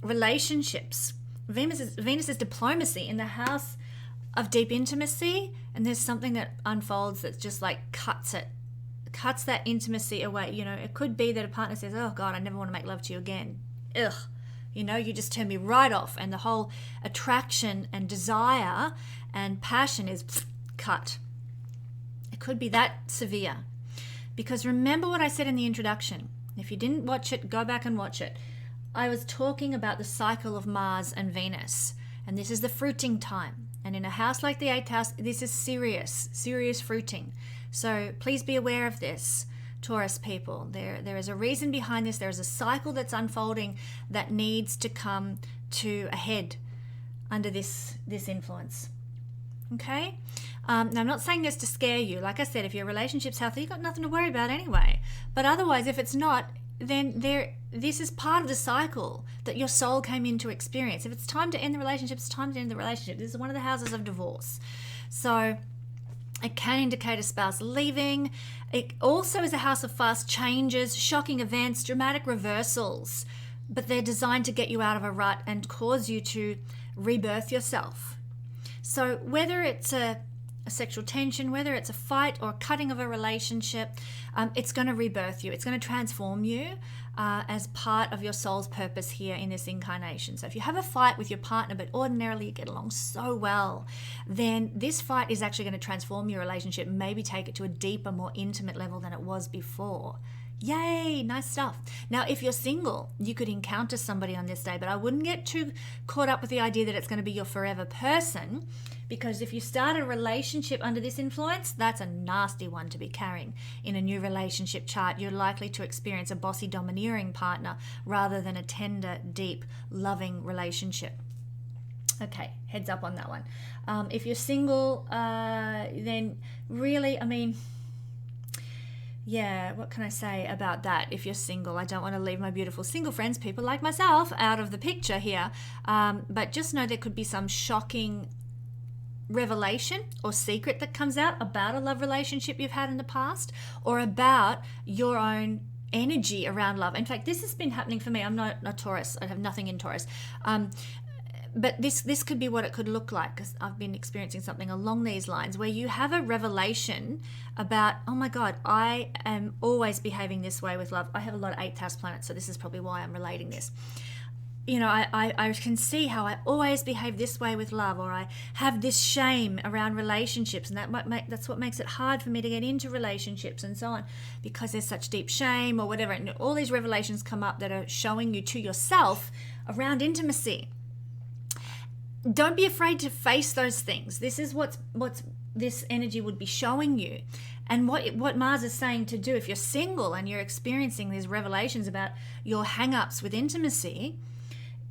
relationships. Venus is diplomacy in the house of deep intimacy, and there's something that unfolds that's just like cuts that intimacy away. You know, it could be that a partner says, oh God, I never want to make love to you again. Ugh. You know, you just turn me right off, and the whole attraction and desire and passion is cut. It could be that severe. Because remember what I said in the introduction. If you didn't watch it, go back and watch it. I was talking about the cycle of Mars and Venus, and this is the fruiting time. And in a house like the 8th house, this is serious fruiting. So please be aware of this, Taurus people. There is a reason behind this. There is a cycle that's unfolding that needs to come to a head under this influence. Okay? Now, I'm not saying this to scare you. Like I said, if your relationship's healthy, you've got nothing to worry about anyway. But otherwise, if it's not, then this is part of the cycle that your soul came in to experience. If it's time to end the relationship, it's time to end the relationship. This is one of the houses of divorce. So it can indicate a spouse leaving. It also is a house of fast changes, shocking events, dramatic reversals. But they're designed to get you out of a rut and cause you to rebirth yourself. So whether it's a sexual tension, whether it's a fight or a cutting of a relationship, it's going to rebirth you. It's going to transform you as part of your soul's purpose here in this incarnation. So if you have a fight with your partner, but ordinarily you get along so well, then this fight is actually going to transform your relationship, maybe take it to a deeper, more intimate level than it was before. Yay, nice stuff. Now, if you're single, you could encounter somebody on this day, but I wouldn't get too caught up with the idea that it's going to be your forever person, because if you start a relationship under this influence, that's a nasty one to be carrying in a new relationship chart. You're likely to experience a bossy, domineering partner rather than a tender, deep, loving relationship. Okay, heads up on that one. If you're single, then really, yeah, what can I say about that? If you're single, I don't want to leave my beautiful single friends, people like myself, out of the picture here. But just know there could be some shocking revelation or secret that comes out about a love relationship you've had in the past, or about your own energy around love. In fact, this has been happening for me. I'm not a Taurus. I have nothing in Taurus. But this could be what it could look like, because I've been experiencing something along these lines where you have a revelation about, oh my God, I am always behaving this way with love. I have a lot of 8th house planets, so this is probably why I'm relating this. You know, I can see how I always behave this way with love, or I have this shame around relationships, and that's what makes it hard for me to get into relationships and so on, because there's such deep shame or whatever. And all these revelations come up that are showing you to yourself around intimacy. Don't be afraid to face those things. This is what's this energy would be showing you. And what Mars is saying to do if you're single and you're experiencing these revelations about your hang-ups with intimacy,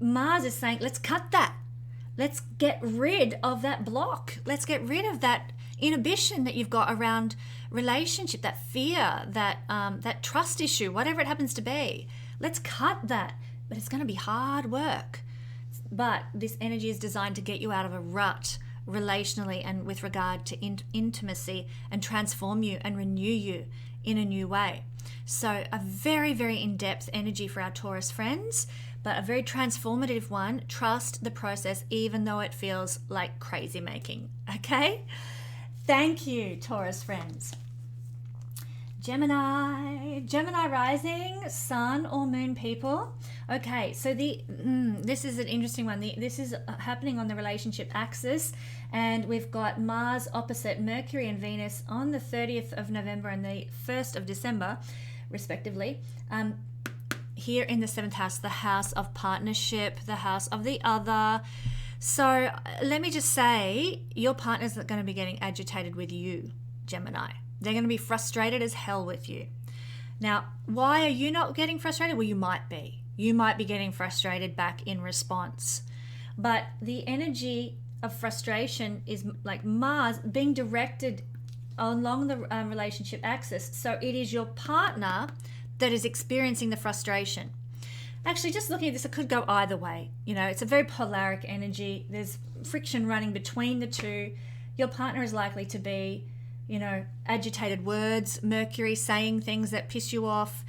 Mars is saying, let's cut that. Let's get rid of that block. Let's get rid of that inhibition that you've got around relationship, that fear, that trust issue, whatever it happens to be. Let's cut that. But it's going to be hard work. But this energy is designed to get you out of a rut relationally and with regard to intimacy, and transform you and renew you in a new way. So a very, very in-depth energy for our Taurus friends, but a very transformative one. Trust the process, even though it feels like crazy making. Okay? Thank you, Taurus friends. Gemini rising, sun or moon people. Okay, so this is an interesting one. This is happening on the relationship axis, and we've got Mars opposite Mercury and Venus on the 30th of November and the 1st of December, respectively. Here in the 7th house, the house of partnership, the house of the other. So let me just say, your partner's not going to be getting agitated with you, Gemini. They're going to be frustrated as hell with you. Now, why are you not getting frustrated? Well, you might be. You might be getting frustrated back in response. But the energy of frustration is like Mars being directed along the relationship axis. So it is your partner that is experiencing the frustration. Actually, just looking at this, it could go either way. You know, it's a very polaric energy. There's friction running between the two. Your partner is likely to be, you know, agitated words, Mercury saying things that piss you off,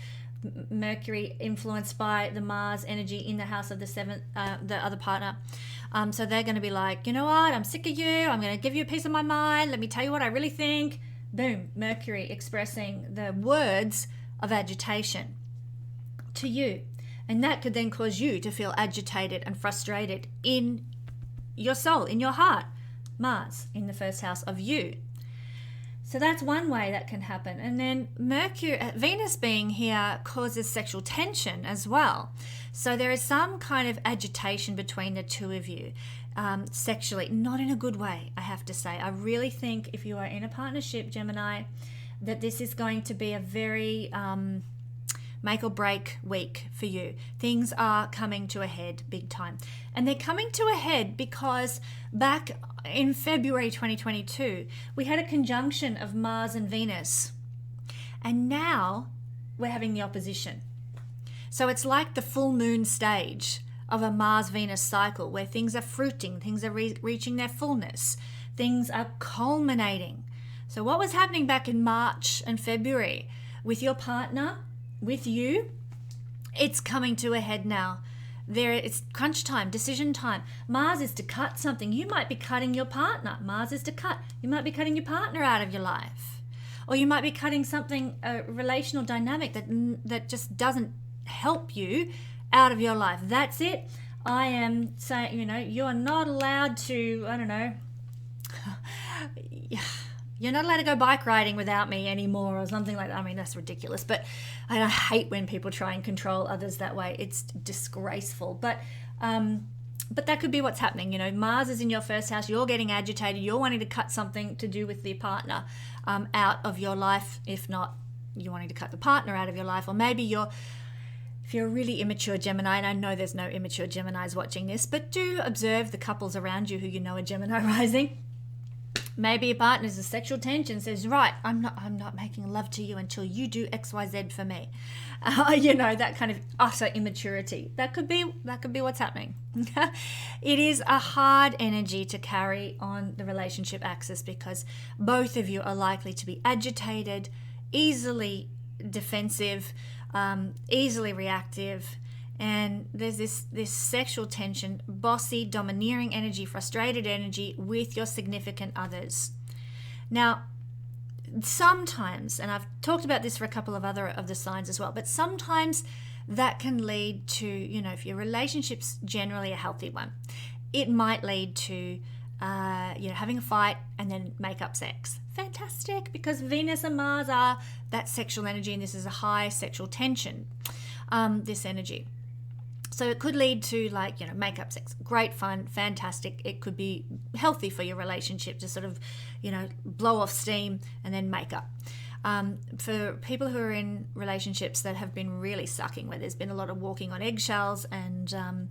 Mercury influenced by the Mars energy in the house of the other partner. So they're going to be like, you know what, I'm sick of you. I'm going to give you a piece of my mind. Let me tell you what I really think. Boom, Mercury expressing the words of agitation to you. And that could then cause you to feel agitated and frustrated in your soul, in your heart. Mars in the first house of you. So that's one way that can happen. And then Venus being here causes sexual tension as well. So there is some kind of agitation between the two of you sexually, not in a good way, I have to say. I really think if you are in a partnership, Gemini, that this is going to be a very make or break week for you. Things are coming to a head big time. And they're coming to a head because back in February 2022, we had a conjunction of Mars and Venus. And now we're having the opposition. So it's like the full moon stage of a Mars-Venus cycle where things are fruiting, things are reaching their fullness, things are culminating. So what was happening back in March and February with your partner, with you, it's coming to a head now. It's crunch time, decision time. Mars is to cut something. You might be cutting your partner. Mars is to cut. You might be cutting your partner out of your life. Or you might be cutting something, a relational dynamic that just doesn't help you out of your life. That's it. I am saying, you know, you are not allowed to, I don't know, you're not allowed to go bike riding without me anymore or something like that. I mean, that's ridiculous. But I hate when people try and control others that way. It's disgraceful. But that could be what's happening. You know, Mars is in your first house. You're getting agitated. You're wanting to cut something to do with the partner out of your life. If not, you're wanting to cut the partner out of your life. Or maybe if you're a really immature Gemini, and I know there's no immature Geminis watching this, but do observe the couples around you who you know are Gemini rising. Maybe your partner's a sexual tension, says, right, I'm not making love to you until you do XYZ for me. You know, that kind of utter immaturity. That could be what's happening. It is a hard energy to carry on the relationship axis because both of you are likely to be agitated, easily defensive, easily reactive. And there's this sexual tension, bossy, domineering energy, frustrated energy with your significant others. Now, sometimes, and I've talked about this for a couple of other of the signs as well, but sometimes that can lead to, you know, if your relationship's generally a healthy one, it might lead to, having a fight and then make up sex. Fantastic, because Venus and Mars are that sexual energy, and this is a high sexual tension, this energy. So it could lead to make-up sex. Great fun, fantastic. It could be healthy for your relationship to sort of, blow off steam and then make up. For people who are in relationships that have been really sucking, where there's been a lot of walking on eggshells and,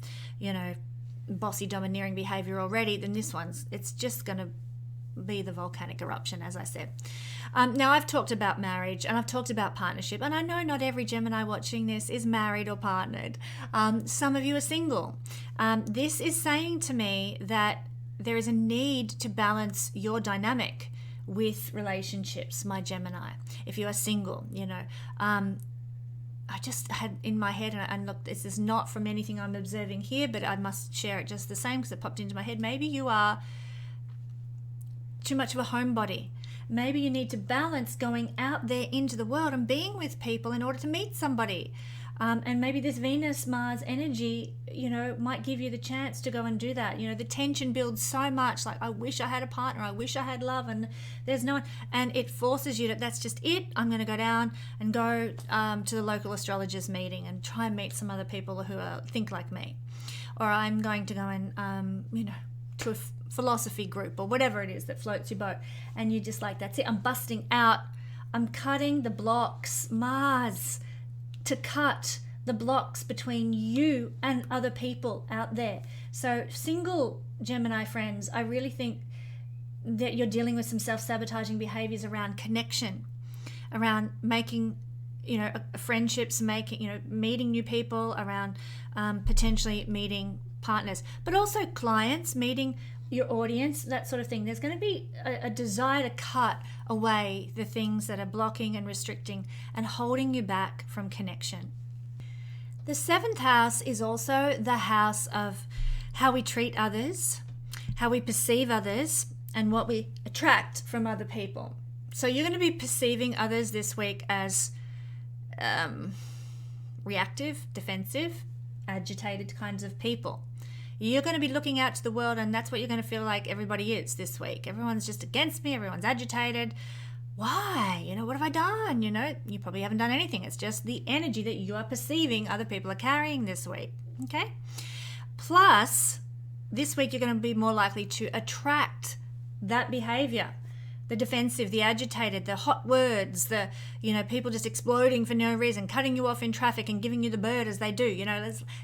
bossy, domineering behavior already, then it's just going to be the volcanic eruption, as I said. Now, I've talked about marriage and I've talked about partnership, and I know not every Gemini watching this is married or partnered. Some of you are single. This is saying to me that there is a need to balance your dynamic with relationships, my Gemini. If you are single, I just had in my head, and look, this is not from anything I'm observing here, but I must share it just the same because it popped into my head. Maybe you are too much of a homebody. Maybe you need to balance going out there into the world and being with people in order to meet somebody. And maybe this Venus-Mars energy, might give you the chance to go and do that. The tension builds so much, like, I wish I had a partner, I wish I had love, and there's no one. And it forces you that's just it. I'm going to go down and go to the local astrologers meeting and try and meet some other people who think like me. Or I'm going to go and, to a philosophy group or whatever it is that floats your boat. And you just that's it. I'm busting out. I'm cutting the blocks, Mars, to cut the blocks between you and other people out there. So single Gemini friends, I really think that you're dealing with some self-sabotaging behaviors around connection, around making friendships, meeting new people, around potentially meeting partners, but also clients, meeting your audience, that sort of thing. There's going to be a desire to cut away the things that are blocking and restricting and holding you back from connection. The 7th house is also the house of how we treat others, how we perceive others, and what we attract from other people. So you're going to be perceiving others this week as reactive, defensive, agitated kinds of people. You're going to be looking out to the world, and that's what you're going to feel like everybody is this week. Everyone's just against me. Everyone's agitated. Why? What have I done? You probably haven't done anything. It's just the energy that you are perceiving other people are carrying this week. Okay? Plus, this week you're going to be more likely to attract that behavior. The defensive, the agitated, the hot words, the, people just exploding for no reason, cutting you off in traffic and giving you the bird as they do.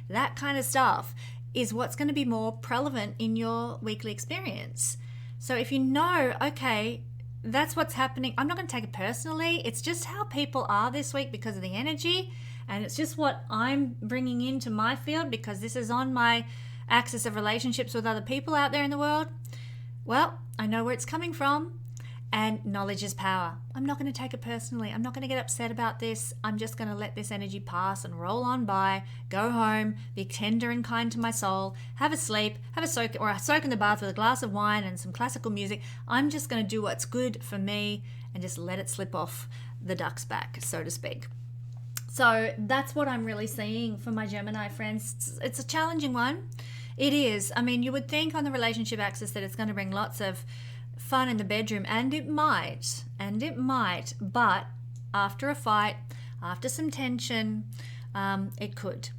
That kind of stuff is what's going to be more prevalent in your weekly experience. So if okay, that's what's happening, I'm not going to take it personally. It's just how people are this week because of the energy, and it's just what I'm bringing into my field because this is on my axis of relationships with other people out there in the world. Well, I know where it's coming from. And knowledge is power. I'm not going to take it personally. I'm not going to get upset about this. I'm just going to let this energy pass and roll on by, go home, be tender and kind to my soul, have a sleep, have a soak in the bath with a glass of wine and some classical music. I'm just going to do what's good for me and just let it slip off the duck's back, so to speak. So that's what I'm really seeing for my Gemini friends. It's a challenging one. It is. You would think on the relationship axis that it's going to bring lots of fun in the bedroom, and it might, but after a fight, after some tension, it could.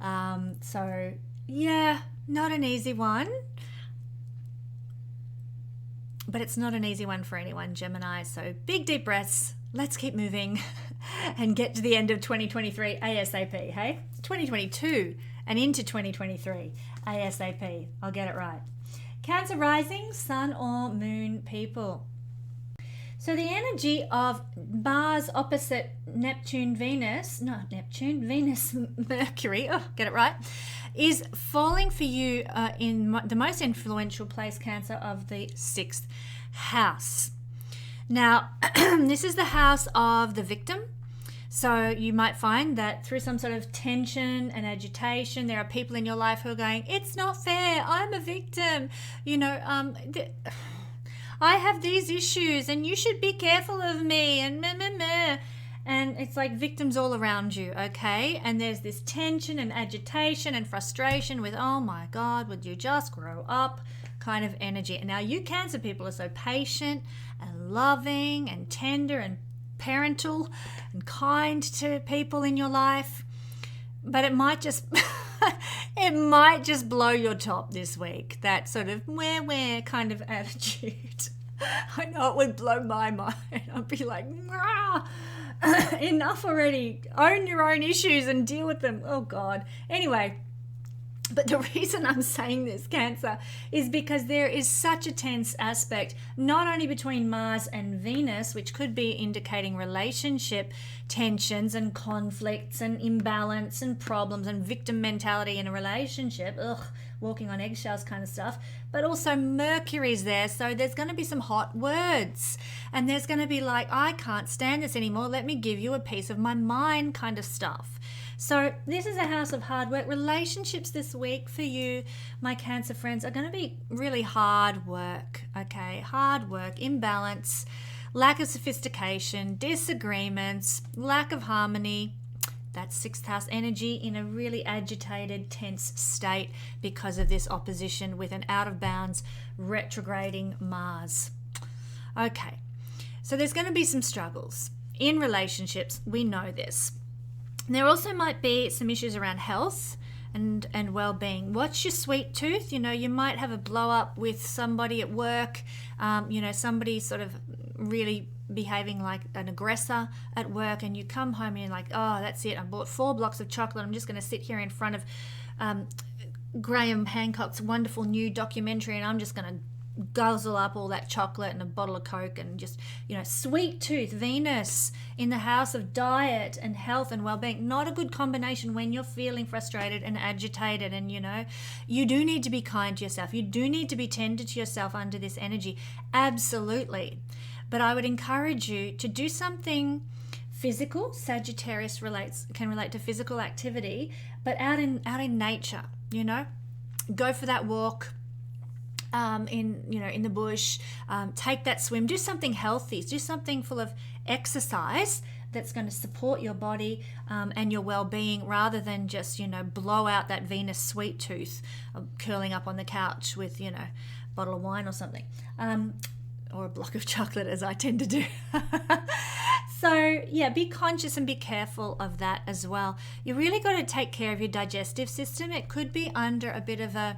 So yeah, not an easy one, but it's not an easy one for anyone, Gemini. So big deep breaths, let's keep moving and get to the end of 2023 ASAP, hey? 2022 and into 2023 ASAP. I'll get it right. Cancer rising, sun or moon people. So the energy of Mars opposite Venus, Mercury, get it right, is falling for you in the most influential place, Cancer, of the 6th house. Now, this is the house of the victim. So you might find that through some sort of tension and agitation, there are people in your life who are going, it's not fair, I'm a victim, I have these issues and you should be careful of me, and and it's like victims all around you, okay? And there's this tension and agitation and frustration with, oh my God, would you just grow up kind of energy. And now you Cancer people are so patient and loving and tender and parental and kind to people in your life, but it might just blow your top this week, that sort of where kind of attitude. I know it would blow my mind. I'd be like, enough already, own your own issues and deal with them. Oh God. Anyway, but the reason I'm saying this, Cancer, is because there is such a tense aspect, not only between Mars and Venus, which could be indicating relationship tensions and conflicts and imbalance and problems and victim mentality in a relationship, walking on eggshells kind of stuff, but also Mercury's there. So there's going to be some hot words, and there's going to be like, I can't stand this anymore, let me give you a piece of my mind kind of stuff. So this is a house of hard work. Relationships this week for you, my Cancer friends, are going to be really hard work, okay? Hard work, imbalance, lack of sophistication, disagreements, lack of harmony. That's 6th house energy in a really agitated, tense state because of this opposition with an out of bounds retrograding Mars. Okay, so there's going to be some struggles in relationships. We know this. There also might be some issues around health and well-being. Watch your sweet tooth. You might have a blow up with somebody at work, somebody sort of really behaving like an aggressor at work, and you come home and you're like, oh, that's it, I bought 4 blocks of chocolate, I'm just going to sit here in front of Graham Hancock's wonderful new documentary and I'm just going to guzzle up all that chocolate and a bottle of Coke and just, sweet tooth, Venus in the house of diet and health and well-being. Not a good combination when you're feeling frustrated and agitated. And, you do need to be kind to yourself. You do need to be tender to yourself under this energy. Absolutely. But I would encourage you to do something physical. Sagittarius can relate to physical activity, but out in nature, go for that walk. In the bush, take that swim, do something healthy, do something full of exercise that's going to support your body and your well-being, rather than just, blow out that Venus sweet tooth curling up on the couch with, a bottle of wine or something, or a block of chocolate, as I tend to do. So yeah, be conscious and be careful of that as well. You really got to take care of your digestive system. It could be under a bit of a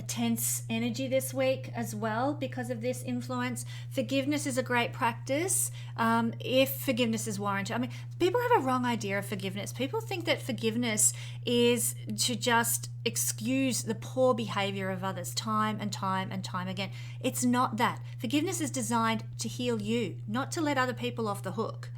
tense energy this week as well because of this influence. Forgiveness is a great practice if forgiveness is warranted. I mean, people have a wrong idea of forgiveness. People think that forgiveness is to just excuse the poor behavior of others time and time and time again. It's not that. Forgiveness is designed to heal you, not to let other people off the hook.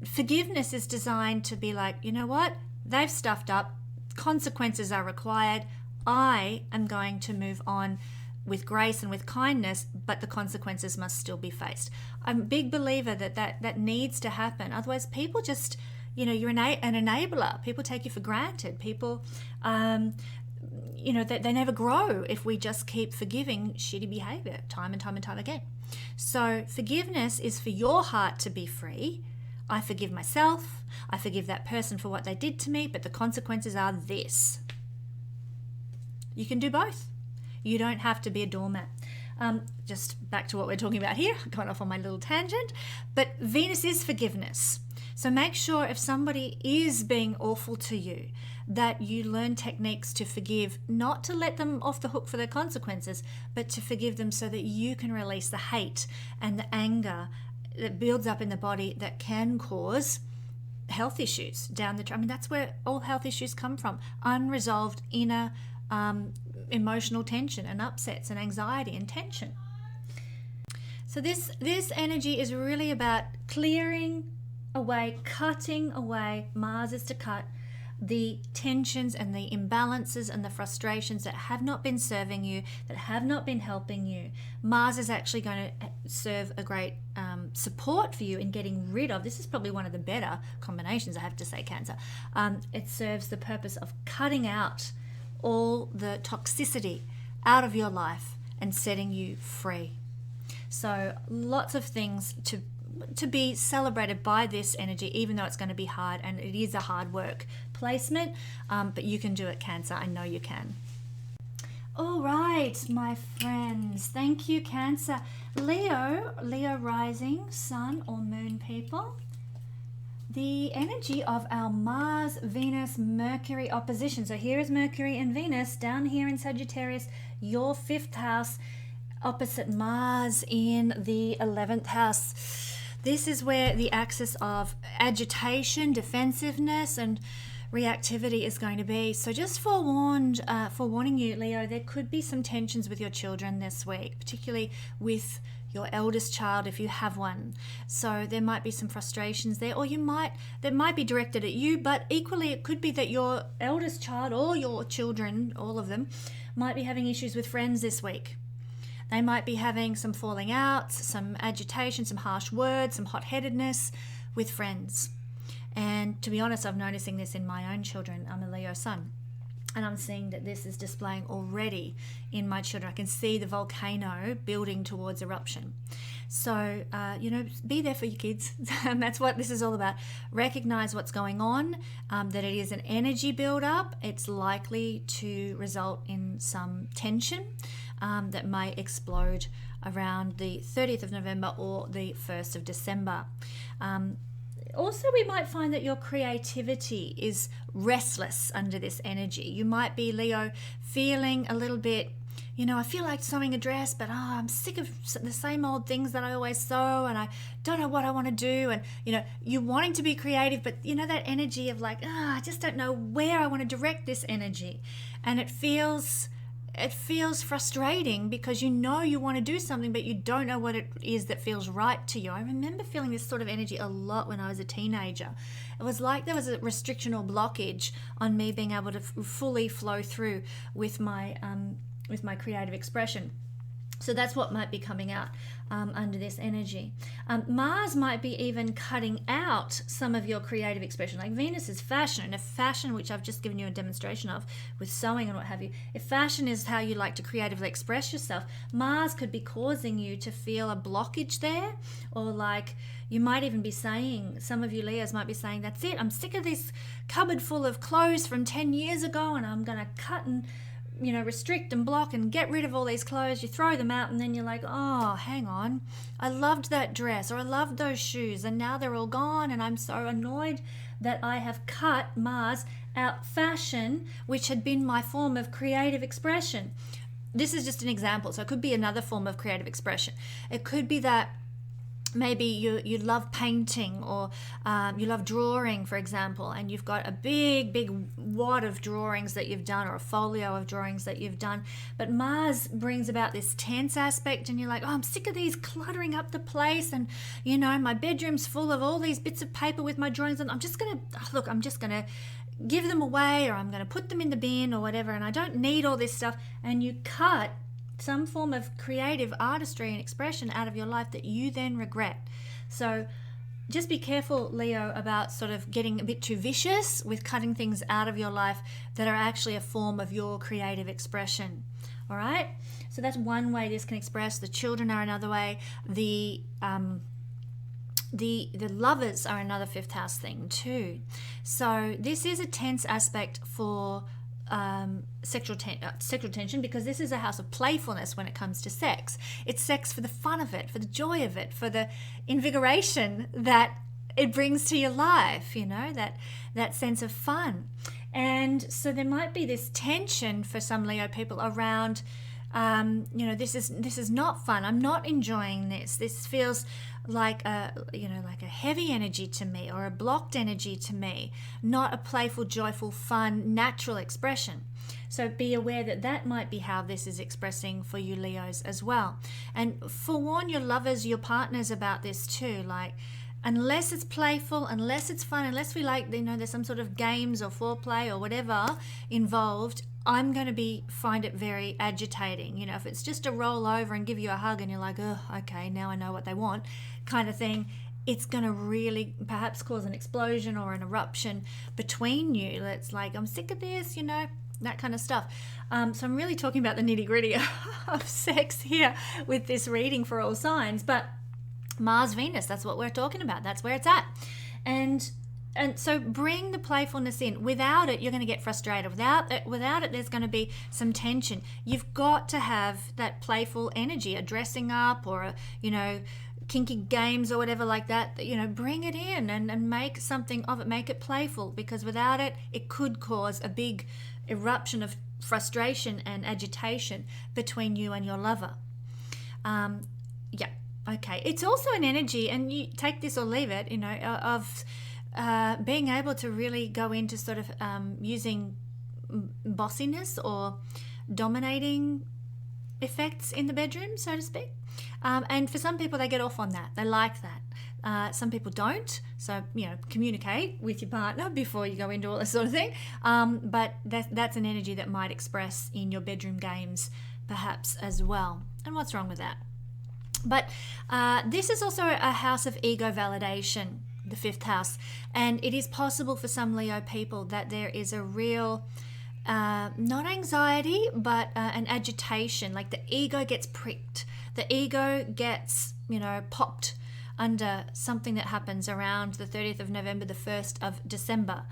Forgiveness is designed to be like, you know what? They've stuffed up. Consequences are required. I am going to move on with grace and with kindness, but the consequences must still be faced. I'm a big believer that needs to happen. Otherwise, people just, you're an enabler. People take you for granted. People, they never grow if we just keep forgiving shitty behavior time and time and time again. So forgiveness is for your heart to be free. I forgive myself. I forgive that person for what they did to me, but the consequences are this. You can do both. You don't have to be a doormat. Just back to what we're talking about here, going off on my little tangent. But Venus is forgiveness. So make sure if somebody is being awful to you, that you learn techniques to forgive, not to let them off the hook for their consequences, but to forgive them so that you can release the hate and the anger that builds up in the body that can cause health issues down the track. I mean, that's where all health issues come from. Unresolved inner emotional tension and upsets and anxiety and tension. So this energy is really about clearing away, cutting away. Mars is to cut the tensions and the imbalances and the frustrations that have not been serving you, that have not been helping you. Mars is actually going to serve a great support for you in getting rid of. This is probably one of the better combinations, I have to say, Cancer. It serves the purpose of cutting out all the toxicity out of your life and setting you free. So lots of things to be celebrated by this energy, even though it's going to be hard, and it is a hard work placement, but you can do it, Cancer. I know you can. All right, my friends. Thank you, Cancer. Leo rising, sun or moon people. The energy of our Mars, Venus, Mercury opposition. So here is Mercury and Venus down here in Sagittarius, your 5th house, opposite Mars in the 11th house. This is where the axis of agitation, defensiveness, and reactivity is going to be. So just forewarning you, Leo, there could be some tensions with your children this week, particularly with your eldest child if you have one. So there might be some frustrations there, or that might be directed at you, but equally it could be that your eldest child or your children, all of them, might be having issues with friends this week. They might be having some falling outs, some agitation, some harsh words, some hot-headedness with friends. And to be honest, I'm noticing this in my own children. I'm a Leo sun. And I'm seeing that this is displaying already in my children. I can see the volcano building towards eruption. So, be there for your kids. And that's what this is all about. Recognize what's going on, that it is an energy build-up. It's likely to result in some tension that may explode around the 30th of November or the 1st of December. Also, we might find that your creativity is restless under this energy. You might be, Leo, feeling a little bit, I feel like sewing a dress, but I'm sick of the same old things that I always sew, and I don't know what I want to do. And, you're wanting to be creative, but, that energy of like, I just don't know where I want to direct this energy. And it feels it feels frustrating because you know you want to do something, but you don't know what it is that feels right to you. I remember feeling this sort of energy a lot when I was a teenager. It was like there was a restriction or blockage on me being able to fully flow through with my creative expression. So that's what might be coming out under this energy. Mars might be even cutting out some of your creative expression. Like Venus is fashion, and if fashion, which I've just given you a demonstration of with sewing and what have you, if fashion is how you like to creatively express yourself, Mars could be causing you to feel a blockage there, or like you might even be saying, some of you Leos might be saying, that's it, I'm sick of this cupboard full of clothes from 10 years ago and I'm going to cut and restrict and block and get rid of all these clothes. You throw them out and then you're like, oh, hang on, I loved that dress or I loved those shoes and now they're all gone and I'm so annoyed that I have cut Mars out fashion, which had been my form of creative expression. This is just an example. So it could be another form of creative expression. It could be that maybe you love painting or you love drawing, for example, and you've got a big wad of drawings that you've done or a folio of drawings that you've done, but Mars brings about this tense aspect and you're like, oh, I'm sick of these cluttering up the place, and my bedroom's full of all these bits of paper with my drawings and I'm just gonna give them away, or I'm gonna put them in the bin or whatever, and I don't need all this stuff, and you cut some form of creative artistry and expression out of your life that you then regret. So just be careful, Leo, about sort of getting a bit too vicious with cutting things out of your life that are actually a form of your creative expression. All right? So that's one way this can express. The children are another way. The lovers are another fifth house thing too. So this is a tense aspect for sexual tension, because this is a house of playfulness when it comes to sex. It's sex for the fun of it, for the joy of it, for the invigoration that it brings to your life, that sense of fun. And so there might be this tension for some Leo people around this is not fun. I'm not enjoying this. This feels like a heavy energy to me, or a blocked energy to me, not a playful, joyful, fun, natural expression. So be aware that might be how this is expressing for you Leos as well. And forewarn your lovers, your partners about this too. Like, unless it's playful, unless it's fun, unless we like, there's some sort of games or foreplay or whatever involved, I'm going to find it very agitating. If it's just a roll over and give you a hug and you're like, oh, okay, now I know what they want kind of thing, it's going to really perhaps cause an explosion or an eruption between you. It's like, I'm sick of this, that kind of stuff. So I'm really talking about the nitty-gritty of sex here with this reading for all signs. But Mars, Venus, that's what we're talking about. That's where it's at. And so bring the playfulness in. Without it, you're going to get frustrated. Without it, there's going to be some tension. You've got to have that playful energy, a dressing up or kinky games or whatever like that. Bring it in and make something of it. Make it playful, because without it, it could cause a big eruption of frustration and agitation between you and your lover. Okay. It's also an energy, and you take this or leave it, of being able to really go into sort of using bossiness or dominating effects in the bedroom, so to speak. And for some people, they get off on that. They like that. Some people don't. So, communicate with your partner before you go into all this sort of thing. But that's an energy that might express in your bedroom games perhaps as well. And what's wrong with that? But this is also a house of ego validation, the fifth house. And it is possible for some Leo people that there is a real, not anxiety, but an agitation. Like the ego gets pricked. The ego gets, popped under something that happens around the 30th of November, the 1st of December.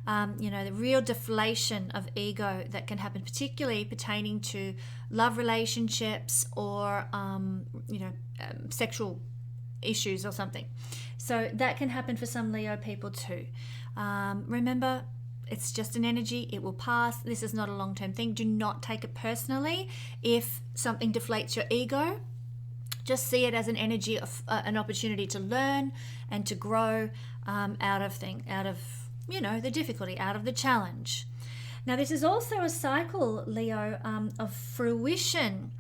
The real deflation of ego that can happen, particularly pertaining to love relationships or, sexual issues or something. So that can happen for some Leo people too. Remember, it's just an energy. It will pass. This is not a long-term thing. Do not take it personally if something deflates your ego. Just see it as an energy of an opportunity to learn and to grow out of the difficulty, out of the challenge. Now, this is also a cycle, Leo, of fruition.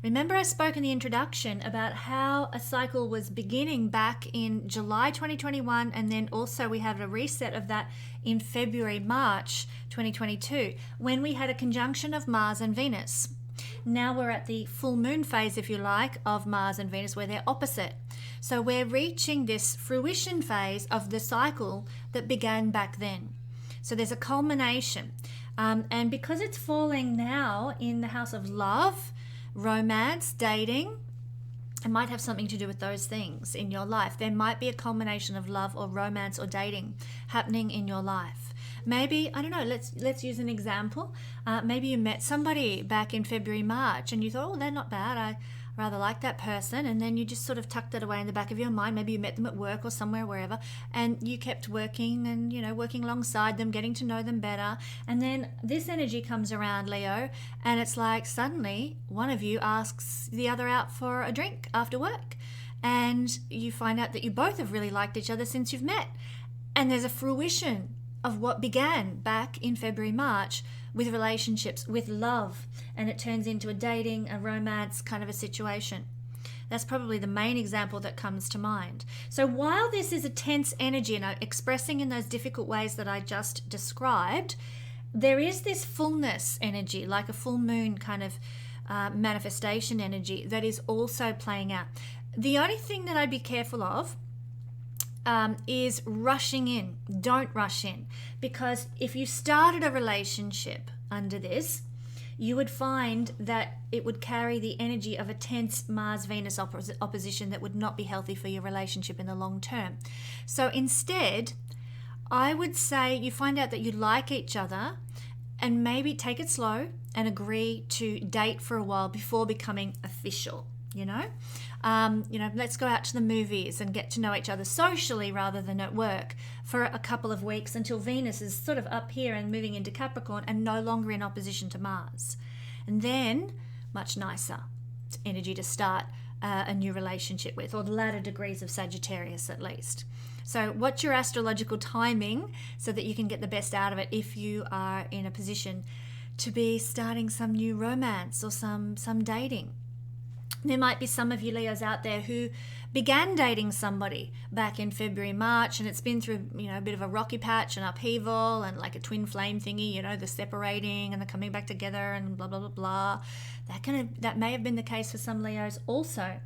Remember, I spoke in the introduction about how a cycle was beginning back in July 2021, and then also we have a reset of that in February, March 2022, when we had a conjunction of Mars and Venus. Now we're at the full moon phase, if you like, of Mars and Venus, where they're opposite. So we're reaching this fruition phase of the cycle that began back then. So there's a culmination. And because it's falling now in the house of love, romance, dating, it might have something to do with those things in your life. There might be a culmination of love or romance or dating happening in your life. Maybe, I don't know, let's use an example. Maybe you met somebody back in February, March, and you thought, oh, they're not bad. I rather like that person. And then you just sort of tucked it away in the back of your mind. Maybe you met them at work or somewhere, wherever, and you kept working and, working alongside them, getting to know them better. And then this energy comes around, Leo, and it's like suddenly one of you asks the other out for a drink after work. And you find out that you both have really liked each other since you've met. And there's a fruition of what began back in February, March with relationships, with love, and it turns into a dating, a romance kind of a situation. That's probably the main example that comes to mind. So while this is a tense energy and expressing in those difficult ways that I just described, there is this fullness energy, like a full moon kind of manifestation energy that is also playing out. The only thing that I'd be careful of is rushing in. Don't rush in, because if you started a relationship under this, you would find that it would carry the energy of a tense Mars-Venus opposition that would not be healthy for your relationship in the long term. So instead, I would say you find out that you like each other and maybe take it slow and agree to date for a while before becoming official, let's go out to the movies and get to know each other socially rather than at work for a couple of weeks until Venus is sort of up here and moving into Capricorn and no longer in opposition to Mars. And then, much nicer energy to start a new relationship with, or the latter degrees of Sagittarius at least. So what's your astrological timing so that you can get the best out of it if you are in a position to be starting some new romance or some dating? There might be some of you Leos out there who began dating somebody back in February, March, and it's been through, a bit of a rocky patch and upheaval and like a twin flame thingy, the separating and the coming back together and blah, blah, blah, blah. That may have been the case for some Leos also.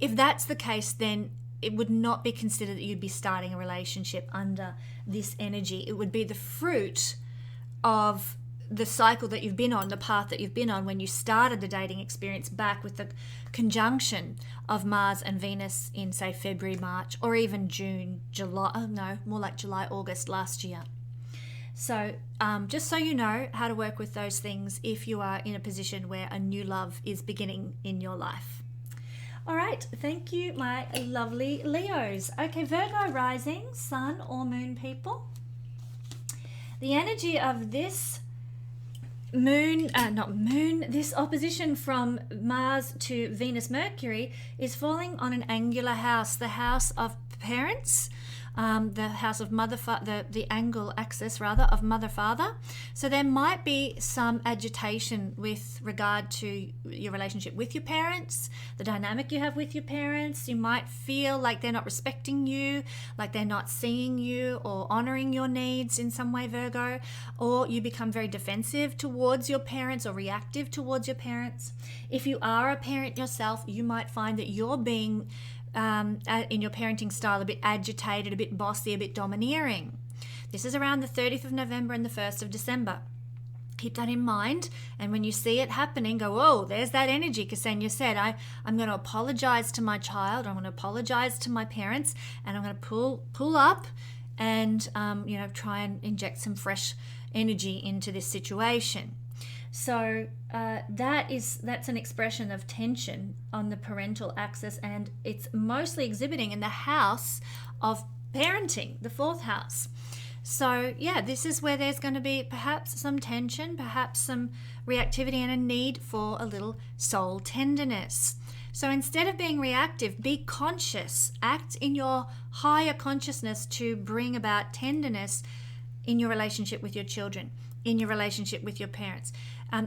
If that's the case, then it would not be considered that you'd be starting a relationship under this energy. It would be the fruit of the cycle that you've been on, the path that you've been on when you started the dating experience back with the conjunction of Mars and Venus in, say, February, March, or even June, July, more like July, August last year. So just so you know how to work with those things if you are in a position where a new love is beginning in your life. All right, thank you, my lovely Leos. Okay, Virgo rising, sun or moon people. The energy of this this opposition from Mars to Venus Mercury is falling on an angular house, the house of parents, the house of the angle axis rather of mother-father. So there might be some agitation with regard to your relationship with your parents, the dynamic you have with your parents. You might feel like they're not respecting you, like they're not seeing you or honoring your needs in some way, Virgo, or you become very defensive towards your parents or reactive towards your parents. If you are a parent yourself, you might find that you're being in your parenting style a bit agitated, a bit bossy, a bit domineering. This is around the 30th of November and the 1st of December. Keep that in mind, and when you see it happening, go, oh, there's that energy. Kesenya said, I'm going to apologize to my child, I'm going to apologize to my parents, and I'm going to pull up and try and inject some fresh energy into this situation. So that's an expression of tension on the parental axis, and it's mostly exhibiting in the house of parenting, the 4th house. So yeah, this is where there's going to be perhaps some tension, perhaps some reactivity and a need for a little soul tenderness. So instead of being reactive, be conscious, act in your higher consciousness to bring about tenderness in your relationship with your children. in your relationship with your parents.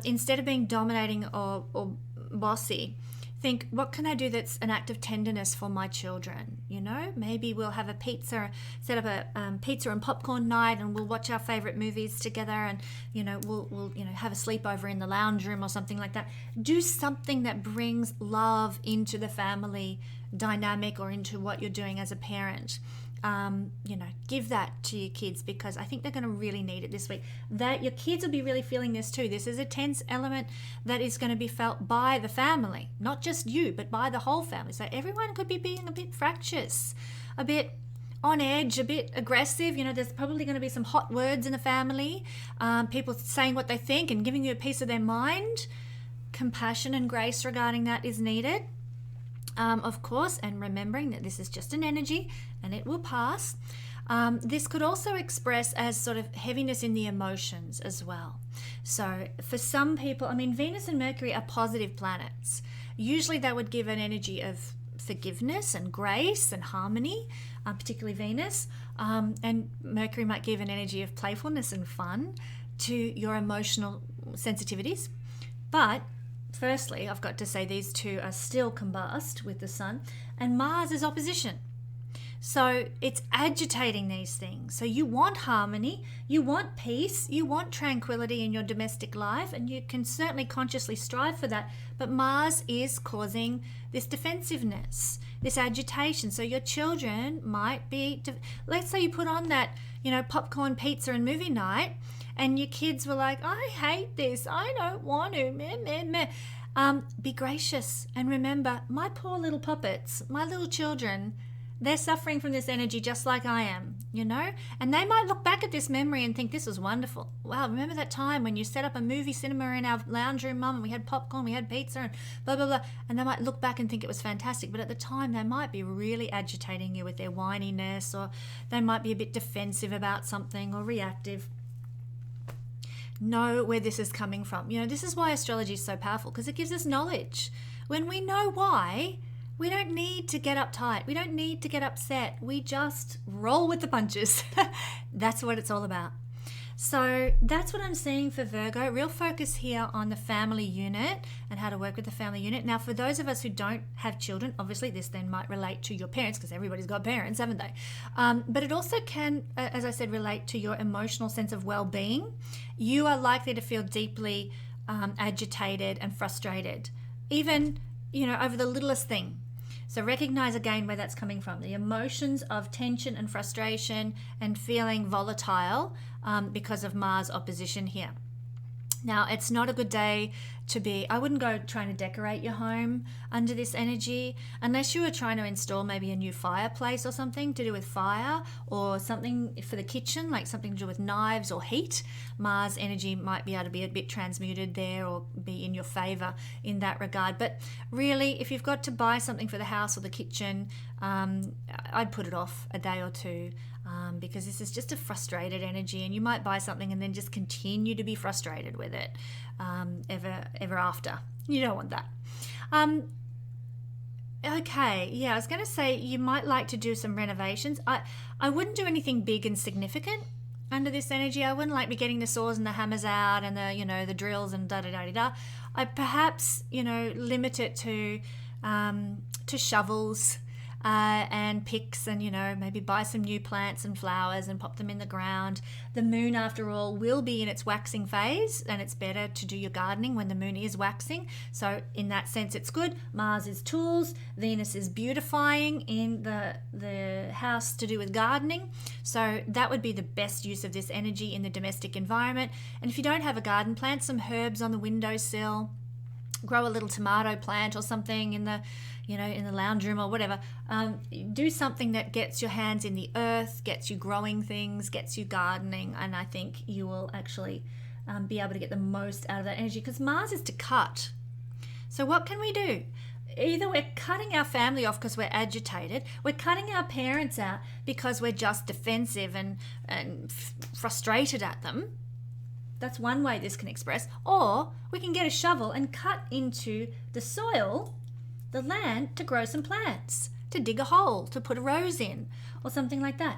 Instead of being dominating or bossy, think, what can I do that's an act of tenderness for my children? You know, maybe we'll have a pizza, set up a pizza and popcorn night, and we'll watch our favorite movies together, and we'll have a sleepover in the lounge room or something like that. Do something that brings love into the family dynamic or into what you're doing as a parent. Give that to your kids, because I think they're going to really need it this week. That your kids will be really feeling this too. This is a tense element that is going to be felt by the family, not just you, but by the whole family. So everyone could be being a bit fractious, a bit on edge, a bit aggressive. There's probably going to be some hot words in the family, people saying what they think and giving you a piece of their mind. Compassion and grace regarding that is needed. Of course, and remembering that this is just an energy and it will pass. This could also express as sort of heaviness in the emotions as well. So for some people, Venus and Mercury are positive planets. Usually that would give an energy of forgiveness and grace and harmony, particularly Venus. And Mercury might give an energy of playfulness and fun to your emotional sensitivities. But firstly, I've got to say these two are still combust with the Sun, and Mars is opposition. So it's agitating these things. So you want harmony, you want peace, you want tranquility in your domestic life, and you can certainly consciously strive for that. But Mars is causing this defensiveness, this agitation. So your children might be, let's say you put on that, popcorn, pizza and movie night, and your kids were like, I hate this, I don't want to, meh, meh, meh. Be gracious and remember, my poor little puppets, my little children, they're suffering from this energy just like I am, and they might look back at this memory and think, this was wonderful. Wow, remember that time when you set up a movie cinema in our lounge room, Mum, and we had popcorn, we had pizza, and blah, blah, blah. And they might look back and think it was fantastic, but at the time they might be really agitating you with their whininess, or they might be a bit defensive about something or reactive. Know where this is coming from. This is why astrology is so powerful, because it gives us knowledge. When we know why, we don't need to get uptight. We don't need to get upset. We just roll with the punches. That's what it's all about. So that's what I'm seeing for Virgo. Real focus here on the family unit and how to work with the family unit. Now, for those of us who don't have children, obviously this then might relate to your parents, because everybody's got parents, haven't they? But it also can, as I said, relate to your emotional sense of well-being. You are likely to feel deeply agitated and frustrated, even, over the littlest thing. So recognize again where that's coming from. The emotions of tension and frustration and feeling volatile because of Mars opposition here. Now, it's not a good day to be, I wouldn't go trying to decorate your home under this energy, unless you were trying to install maybe a new fireplace or something to do with fire, or something for the kitchen, like something to do with knives or heat. Mars energy might be able to be a bit transmuted there or be in your favor in that regard. But really, if you've got to buy something for the house or the kitchen, I'd put it off a day or two. Because this is just a frustrated energy, and you might buy something and then just continue to be frustrated with it ever after. You don't want that. Okay, yeah, I was going to say you might like to do some renovations. I wouldn't do anything big and significant under this energy. I wouldn't like be getting the saws and the hammers out and the drills and da-da-da-da-da. I'd perhaps, limit it to shovels, and picks, and maybe buy some new plants and flowers and pop them in the ground. The moon, after all, will be in its waxing phase, and it's better to do your gardening when the moon is waxing. So in that sense, it's good. Mars is tools, Venus is beautifying in the house to do with gardening. So that would be the best use of this energy in the domestic environment. And if you don't have a garden, plant some herbs on the windowsill. Grow a little tomato plant or something in the lounge room or whatever. Do something that gets your hands in the earth, gets you growing things, gets you gardening, and I think you will actually be able to get the most out of that energy, because Mars is to cut. So what can we do? Either we're cutting our family off because we're agitated, we're cutting our parents out because we're just defensive and frustrated at them. That's one way this can express. Or we can get a shovel and cut into the soil, the land, to grow some plants, to dig a hole, to put a rose in, or something like that.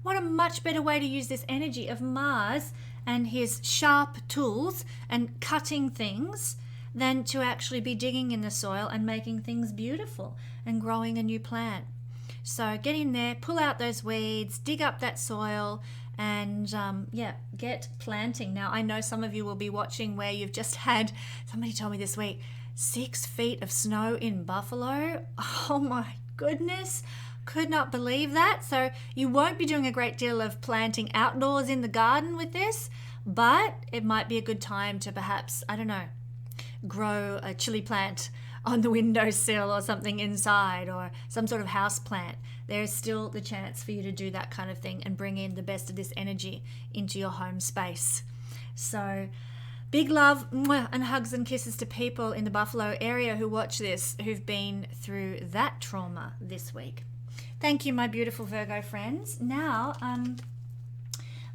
What a much better way to use this energy of Mars and his sharp tools and cutting things than to actually be digging in the soil and making things beautiful and growing a new plant. So get in there, pull out those weeds, dig up that soil, and get planting. Now, I know some of you will be watching where you've just had, somebody told me this week, 6 feet of snow in Buffalo. Oh my goodness. Could not believe that. So you won't be doing a great deal of planting outdoors in the garden with this, but it might be a good time to perhaps, I don't know, grow a chili plant on the windowsill or something inside, or some sort of house plant. There's still the chance for you to do that kind of thing and bring in the best of this energy into your home space. So big love and hugs and kisses to people in the Buffalo area who watch this, who've been through that trauma this week. Thank you, my beautiful Virgo friends. Now,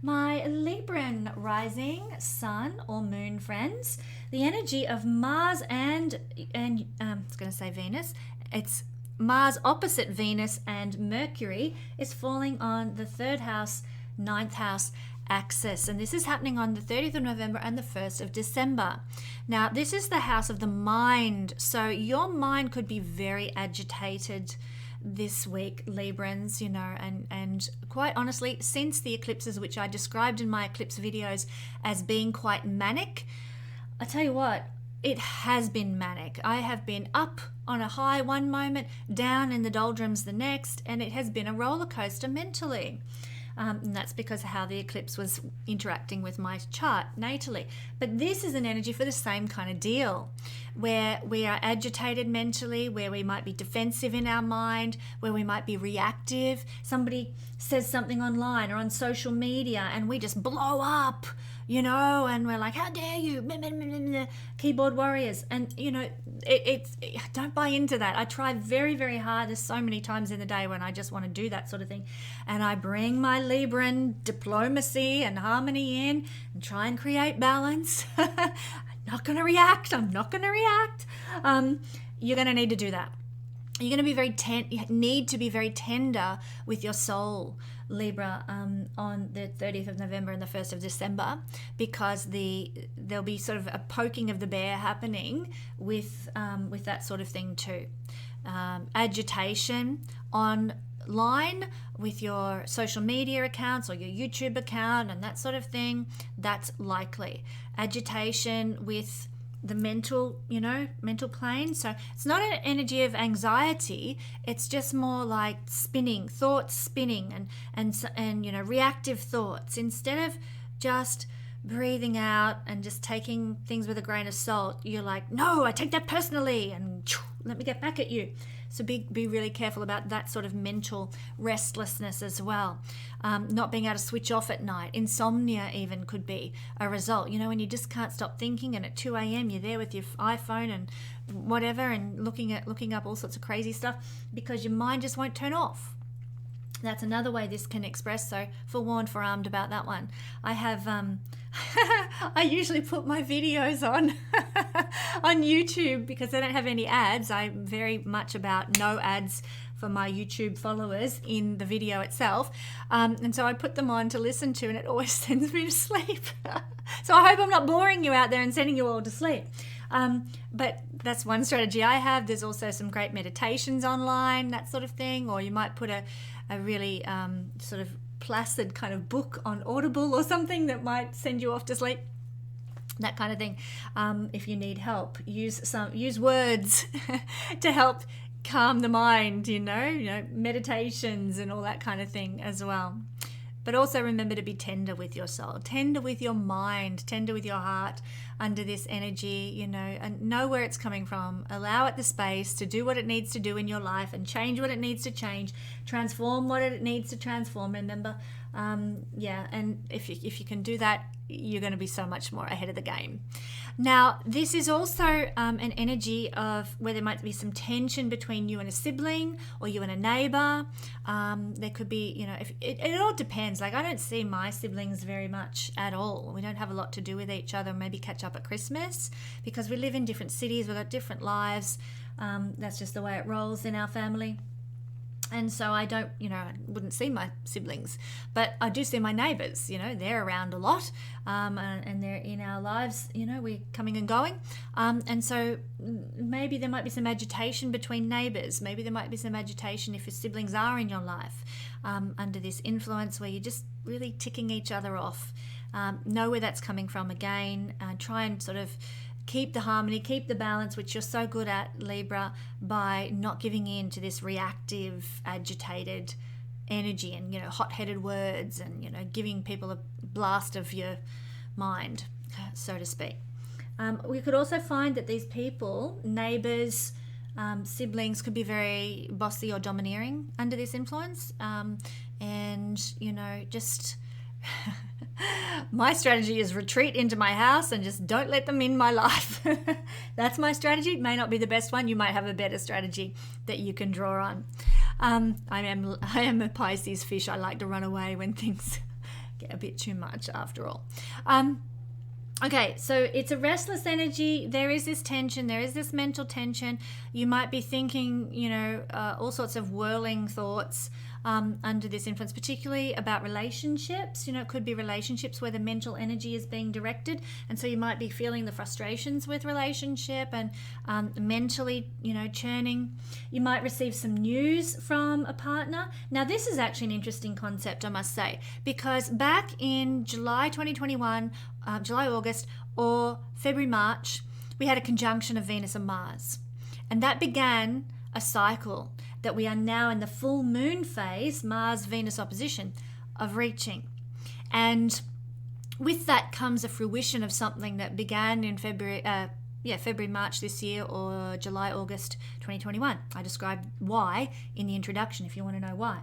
my Libran rising sun or moon friends, the energy of Mars and I was going to say Venus. It's Mars opposite Venus and Mercury is falling on the 3rd house, 9th house axis, and this is happening on the 30th of November and the 1st of December. Now, this is the house of the mind, so your mind could be very agitated this week, Librans, you know, and quite honestly, since the eclipses, which I described in my eclipse videos as being quite manic, I tell you what, it has been manic. I have been up on a high one moment, down in the doldrums the next, and it has been a roller coaster mentally. And that's because of how the eclipse was interacting with my chart natally. But this is an energy for the same kind of deal, where we are agitated mentally, where we might be defensive in our mind, where we might be reactive. Somebody says something online or on social media and we just blow up, you know, and we're like, how dare you, keyboard warriors. And, you know, don't buy into that. I try very, very hard. There's so many times in the day when I just want to do that sort of thing. And I bring my Libran diplomacy and harmony in and try and create balance. I'm not going to react. You're going to need to do that. You're going to be you need to be very tender with your soul, Libra, on the 30th of November and the 1st of December, because there'll be sort of a poking of the bear happening with that sort of thing too. Agitation online with your social media accounts or your YouTube account and that sort of thing, that's likely. Agitation with the mental plane. So it's not an energy of anxiety. It's just more like thoughts spinning and you know, reactive thoughts. Instead of just breathing out and just taking things with a grain of salt, you're like, no, I take that personally and let me get back at you. So be really careful about that sort of mental restlessness as well. Not being able to switch off at night. Insomnia even could be a result. You know, when you just can't stop thinking, and at 2 a.m. you're there with your iPhone and whatever and looking up all sorts of crazy stuff because your mind just won't turn off. That's another way this can express. So forewarned, about that one. I have I usually put my videos on on YouTube because they don't have any ads. I'm very much about no ads for my YouTube followers in the video itself. And so I put them on to listen to, and it always sends me to sleep. So I hope I'm not boring you out there and sending you all to sleep. But that's one strategy I have. There's also some great meditations online, that sort of thing. Or you might put a really sort of placid kind of book on Audible or something that might send you off to sleep. That kind of thing. If you need help, use words to help calm the mind, you know, meditations and all that kind of thing as well. But also remember to be tender with your soul, tender with your mind, tender with your heart under this energy, you know, and know where it's coming from. Allow it the space to do what it needs to do in your life and change what it needs to change, transform what it needs to transform. Remember, and if you can do that, you're going to be so much more ahead of the game. Now, this is also an energy of where there might be some tension between you and a sibling or you and a neighbor. There could be, you know, it all depends. Like, I don't see my siblings very much at all. We don't have a lot to do with each other. Maybe catch up at Christmas because we live in different cities. We've got different lives. That's just the way it rolls in our family. And so I don't, I wouldn't see my siblings, but I do see my neighbours. They're around a lot, and they're in our lives. We're coming and going, and so maybe there might be some agitation between neighbours. Maybe there might be some agitation if your siblings are in your life, under this influence where you're just really ticking each other off. Know where that's coming from again. Try and sort of keep the harmony, keep the balance, which you're so good at, Libra, by not giving in to this reactive, agitated energy and, hot-headed words and, giving people a blast of your mind, so to speak. We could also find that these people, neighbours, siblings, could be very bossy or domineering under this influence. Just... My strategy is retreat into my house and just don't let them in my life. That's my strategy. It may not be the best one. You might have a better strategy that you can draw on. I am a Pisces fish. I like to run away when things get a bit too much after all. Okay, so it's a restless energy. There is this tension. There is this mental tension. You might be thinking, all sorts of whirling thoughts under this influence, particularly about relationships. It could be relationships where the mental energy is being directed. And so you might be feeling the frustrations with relationship and mentally, churning. You might receive some news from a partner. Now, this is actually an interesting concept, I must say, because back in July 2021, July, August, or February, March, we had a conjunction of Venus and Mars. And that began a cycle that we are now in the full moon phase, Mars-Venus opposition, of reaching. And with that comes a fruition of something that began in February, March this year, or July, August 2021. I described why in the introduction if you want to know why.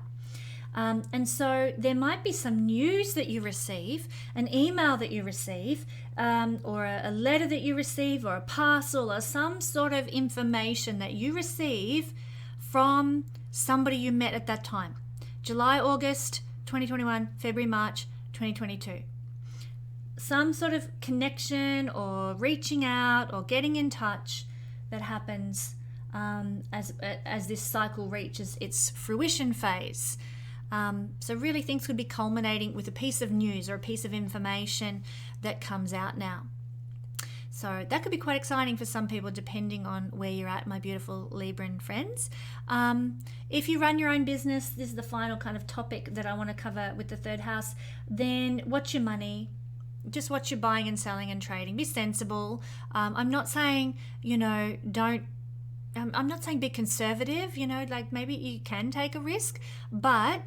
And so there might be some news that you receive, an email that you receive, or a letter that you receive, or a parcel, or some sort of information that you receive from somebody you met at that time. July, August 2021, February, March 2022. Some sort of connection or reaching out or getting in touch that happens as this cycle reaches its fruition phase. So really things could be culminating with a piece of news or a piece of information that comes out now. So that could be quite exciting for some people depending on where you're at, my beautiful Libran friends. If you run your own business, this is the final kind of topic that I want to cover with the third house, then watch your money. Just watch your buying and selling and trading. Be sensible. I'm not saying, I'm not saying be conservative, like maybe you can take a risk, but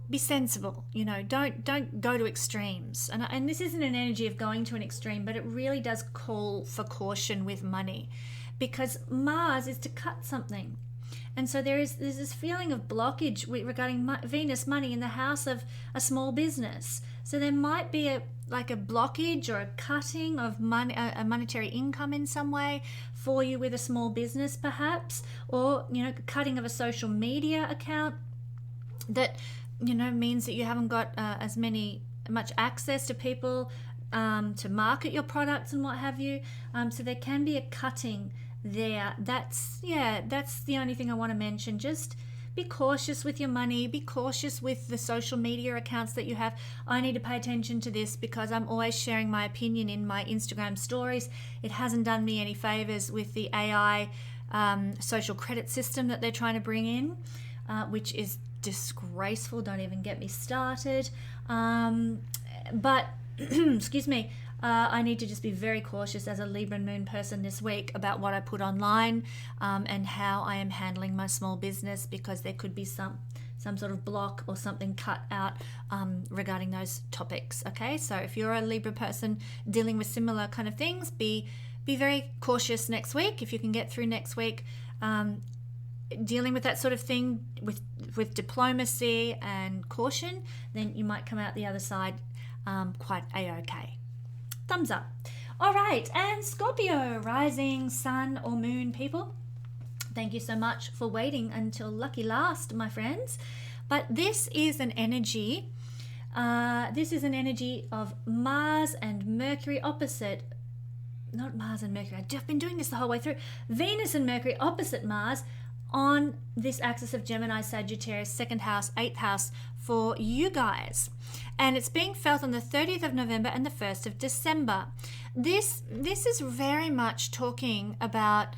be sensible, don't go to extremes. And this isn't an energy of going to an extreme, but it really does call for caution with money, because Mars is to cut something. And so there's this feeling of blockage regarding Venus money in the house of a small business. So there might be a blockage or a cutting of money, a monetary income in some way for you with a small business perhaps, or cutting of a social media account that means that you haven't got as much access to people to market your products and what have you. So there can be a cutting there. That's the only thing I want to mention. Just be cautious with your money. Be cautious with the social media accounts that you have. I need to pay attention to this because I'm always sharing my opinion in my Instagram stories. It hasn't done me any favors with the AI social credit system that they're trying to bring in, which is disgraceful. Don't even get me started. But excuse me, I need to just be very cautious as a Libra moon person this week about what I put online and how I am handling my small business, because there could be some sort of block or something cut out regarding those topics. Okay, so if you're a Libra person dealing with similar kind of things, be very cautious next week. If you can get through next week dealing with that sort of thing with diplomacy and caution, then you might come out the other side quite a-okay. Thumbs up. All right, and Scorpio, rising, sun or moon people, thank you so much for waiting until lucky last, my friends. But this is an energy of Mars and Mercury opposite. Not Mars and Mercury. I've been doing this the whole way through. Venus and Mercury opposite Mars on this axis of Gemini, Sagittarius, 2nd house, 8th house for you guys. And it's being felt on the 30th of November and the 1st of December. This is very much talking about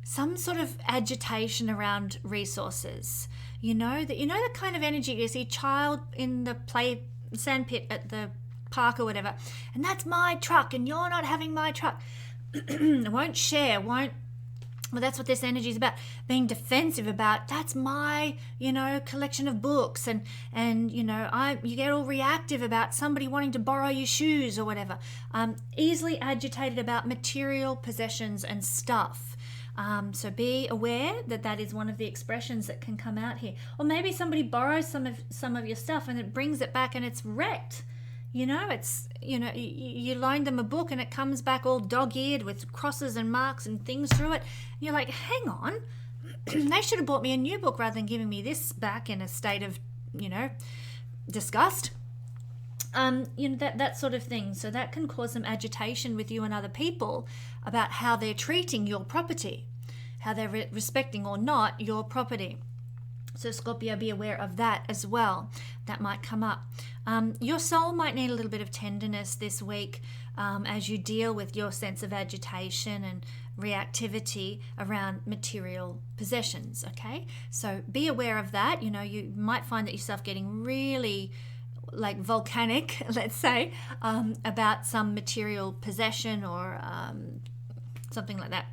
some sort of agitation around resources. You know the kind of energy you see a child in the play sand pit at the park or whatever, and that's my truck and you're not having my truck. Won't share, won't. Well, that's what this energy is about. Being defensive about, that's my, collection of books, and you get all reactive about somebody wanting to borrow your shoes or whatever. Easily agitated about material possessions and stuff. So be aware that is one of the expressions that can come out here. Or maybe somebody borrows some of your stuff and it brings it back and it's wrecked. You loaned them a book and it comes back all dog-eared with crosses and marks and things through it. And you're like, hang on, they should have bought me a new book rather than giving me this back in a state of, disgust. That sort of thing. So that can cause some agitation with you and other people about how they're treating your property, how they're respecting or not your property. So Scorpio, be aware of that as well. That might come up. Your soul might need a little bit of tenderness this week as you deal with your sense of agitation and reactivity around material possessions, okay? So be aware of that. You might find that yourself getting really like volcanic, let's say, about some material possession or something like that.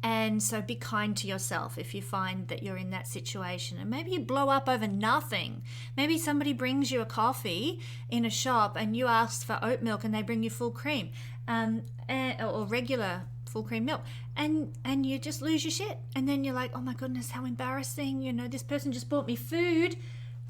And so be kind to yourself if you find that you're in that situation. And maybe you blow up over nothing. Maybe somebody brings you a coffee in a shop and you ask for oat milk and they bring you full cream or regular full cream milk. And you just lose your shit. And then you're like, oh my goodness, how embarrassing. This person just bought me food,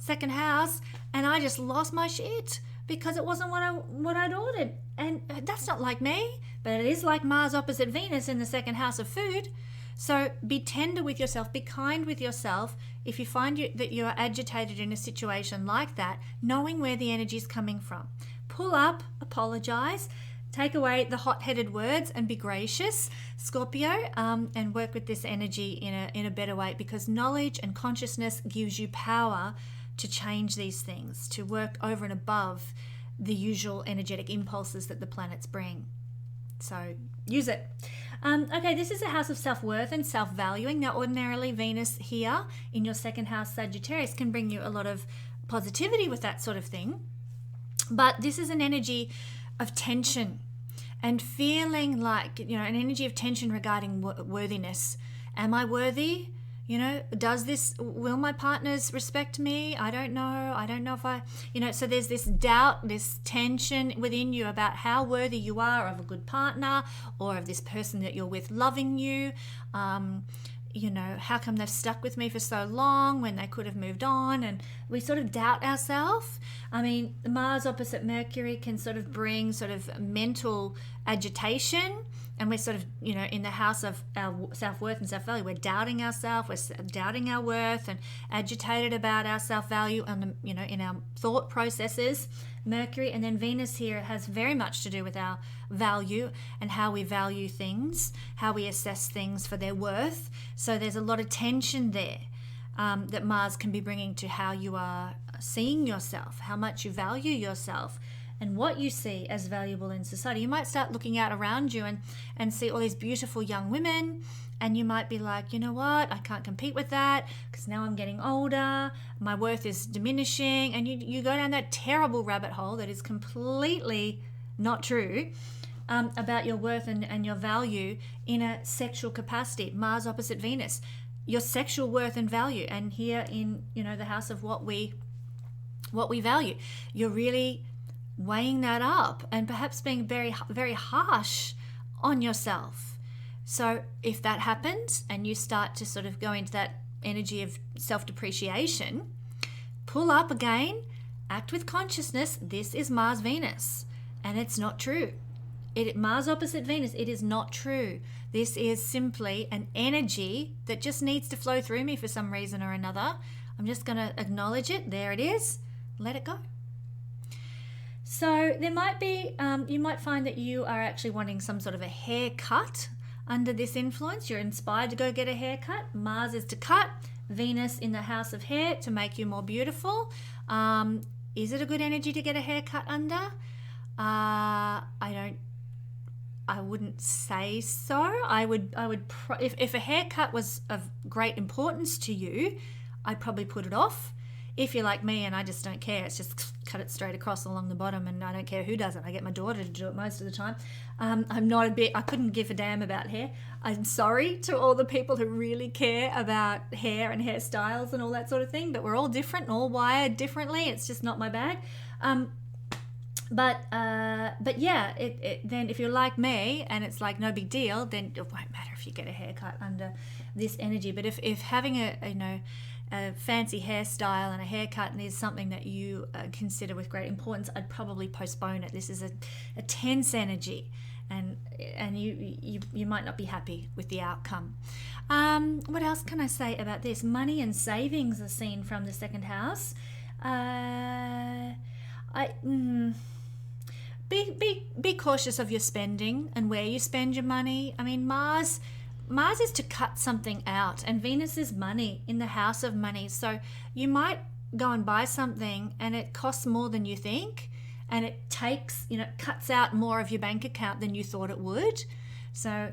2nd house, and I just lost my shit because it wasn't what I'd ordered. And that's not like me, but it is like Mars opposite Venus in the 2nd house of food. So be tender with yourself, be kind with yourself. If you find that you are agitated in a situation like that, knowing where the energy is coming from. Pull up, apologize, take away the hot-headed words and be gracious, Scorpio, and work with this energy in a better way, because knowledge and consciousness gives you power to change these things, to work over and above the usual energetic impulses that the planets bring. So use it. Okay, this is a house of self-worth and self-valuing. Now, ordinarily, Venus here in your 2nd house, Sagittarius, can bring you a lot of positivity with that sort of thing. But this is an energy of tension and feeling like, an energy of tension regarding worthiness. Am I worthy? Will my partners respect me? I don't know if I, so there's this doubt, this tension within you about how worthy you are of a good partner or of this person that you're with loving you. How come they've stuck with me for so long when they could have moved on? And we sort of doubt ourselves. I mean, Mars opposite Mercury can sort of bring sort of mental agitation. And we're sort of, in the house of our self-worth and self-value, we're doubting ourselves, we're doubting our worth and agitated about our self-value and, in our thought processes. Mercury and then Venus here has very much to do with our value and how we value things, how we assess things for their worth. So there's a lot of tension there that Mars can be bringing to how you are seeing yourself, how much you value yourself, and what you see as valuable in society. You might start looking out around you and see all these beautiful young women, and you might be like, you know what, I can't compete with that because now I'm getting older, my worth is diminishing, and you go down that terrible rabbit hole that is completely not true about your worth and your value in a sexual capacity. Mars opposite Venus, your sexual worth and value, and here in the house of what we value, you're really weighing that up and perhaps being very, very harsh on yourself. So if that happens and you start to sort of go into that energy of self-depreciation, pull up again, act with consciousness. This is Mars Venus and it's not true. Mars opposite Venus, it is not true. This is simply an energy that just needs to flow through me for some reason or another. I'm just going to acknowledge it. There it is. Let it go. So there might be, you might find that you are actually wanting some sort of a haircut. under this influence. You're inspired to go get a haircut. Mars is to cut. Venus in the house of hair to make you more beautiful. Is it a good energy to get a haircut under? I wouldn't say so. If a haircut was of great importance to you, I'd probably put it off. If you're like me and I just don't care, it's just cut it straight across along the bottom, and I don't care who does it. I get my daughter to do it most of the time. I couldn't give a damn about hair. I'm sorry to all the people who really care about hair and hairstyles and all that sort of thing, but we're all different and all wired differently. It's just not my bag. But yeah, then if you're like me and it's like no big deal, then it won't matter if you get a haircut under this energy. But if having a fancy hairstyle and a haircut is something that you consider with great importance, I'd probably postpone it. This is a tense energy, and you might not be happy with the outcome. What else can I say about this? Money and savings are seen from the second house. Be cautious of your spending and where you spend your money. I mean, Mars is to cut something out, and Venus is money, in the house of money. So you might go and buy something and it costs more than you think, and it cuts out more of your bank account than you thought it would. So,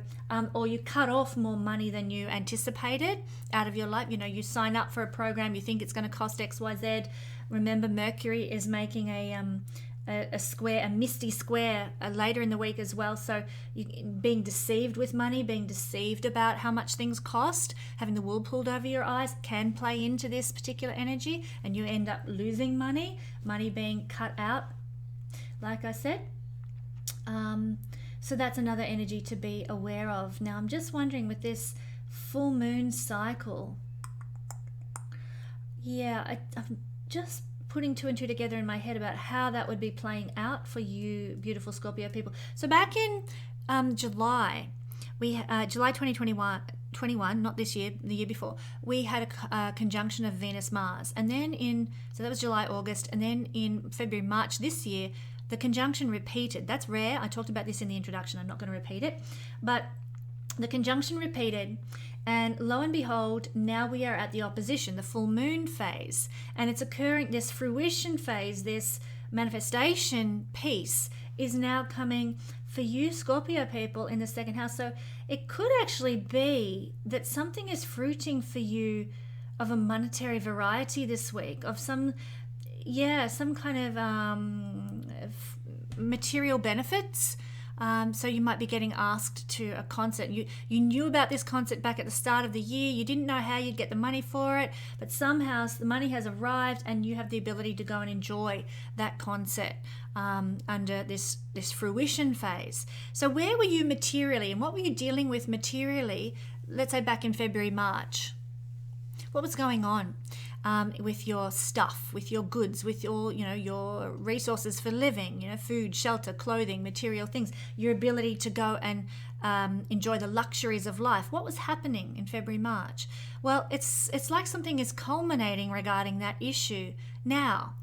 or you cut off more money than you anticipated out of your life. You sign up for a program, you think it's going to cost XYZ. Remember, Mercury is making a misty square later in the week as well. So being deceived with money, being deceived about how much things cost, having the wool pulled over your eyes can play into this particular energy, and you end up losing money being cut out, like I said. So that's another energy to be aware of. Now, I'm just wondering with this full moon cycle, I'm just putting two and two together in my head about how that would be playing out for you beautiful Scorpio people. So back in July 2021, not this year, the year before, we had a conjunction of Venus Mars, and then so that was July, August, and then in February, March this year, the conjunction repeated. That's rare. I talked about this in the introduction. I'm not going to repeat it, but the conjunction repeated. And lo and behold, now we are at the opposition, the full moon phase. And it's occurring, this fruition phase, this manifestation piece is now coming for you Scorpio people in the second house. So it could actually be that something is fruiting for you of a monetary variety this week, of some kind of material benefits. So you might be getting asked to a concert. You knew about this concert back at the start of the year. You didn't know how you'd get the money for it, but somehow the money has arrived and you have the ability to go and enjoy that concert under this fruition phase. So where were you materially, and what were you dealing with materially, let's say back in February, March? What was going on with your stuff, with your goods, with your resources for living, food, shelter, clothing, material things, your ability to go and enjoy the luxuries of life? What was happening in February, March? Well, it's like something is culminating regarding that issue now.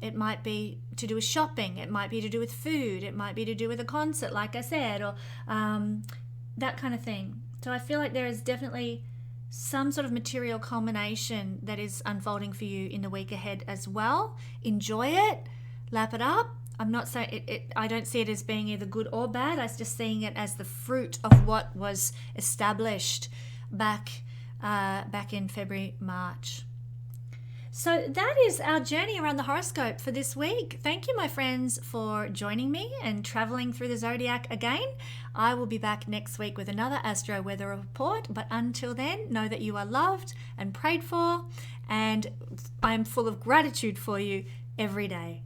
It might be to do with shopping, it might be to do with food, it might be to do with a concert, like I said, or that kind of thing. So I feel like there is definitely some sort of material culmination that is unfolding for you in the week ahead as well. Enjoy it, lap it up. I'm not saying I don't see it as being either good or bad. I'm just seeing it as the fruit of what was established back in February, March. So that is our journey around the horoscope for this week. Thank you, my friends, for joining me and traveling through the zodiac again. I will be back next week with another Astro Weather Report. But until then, know that you are loved and prayed for, and I am full of gratitude for you every day.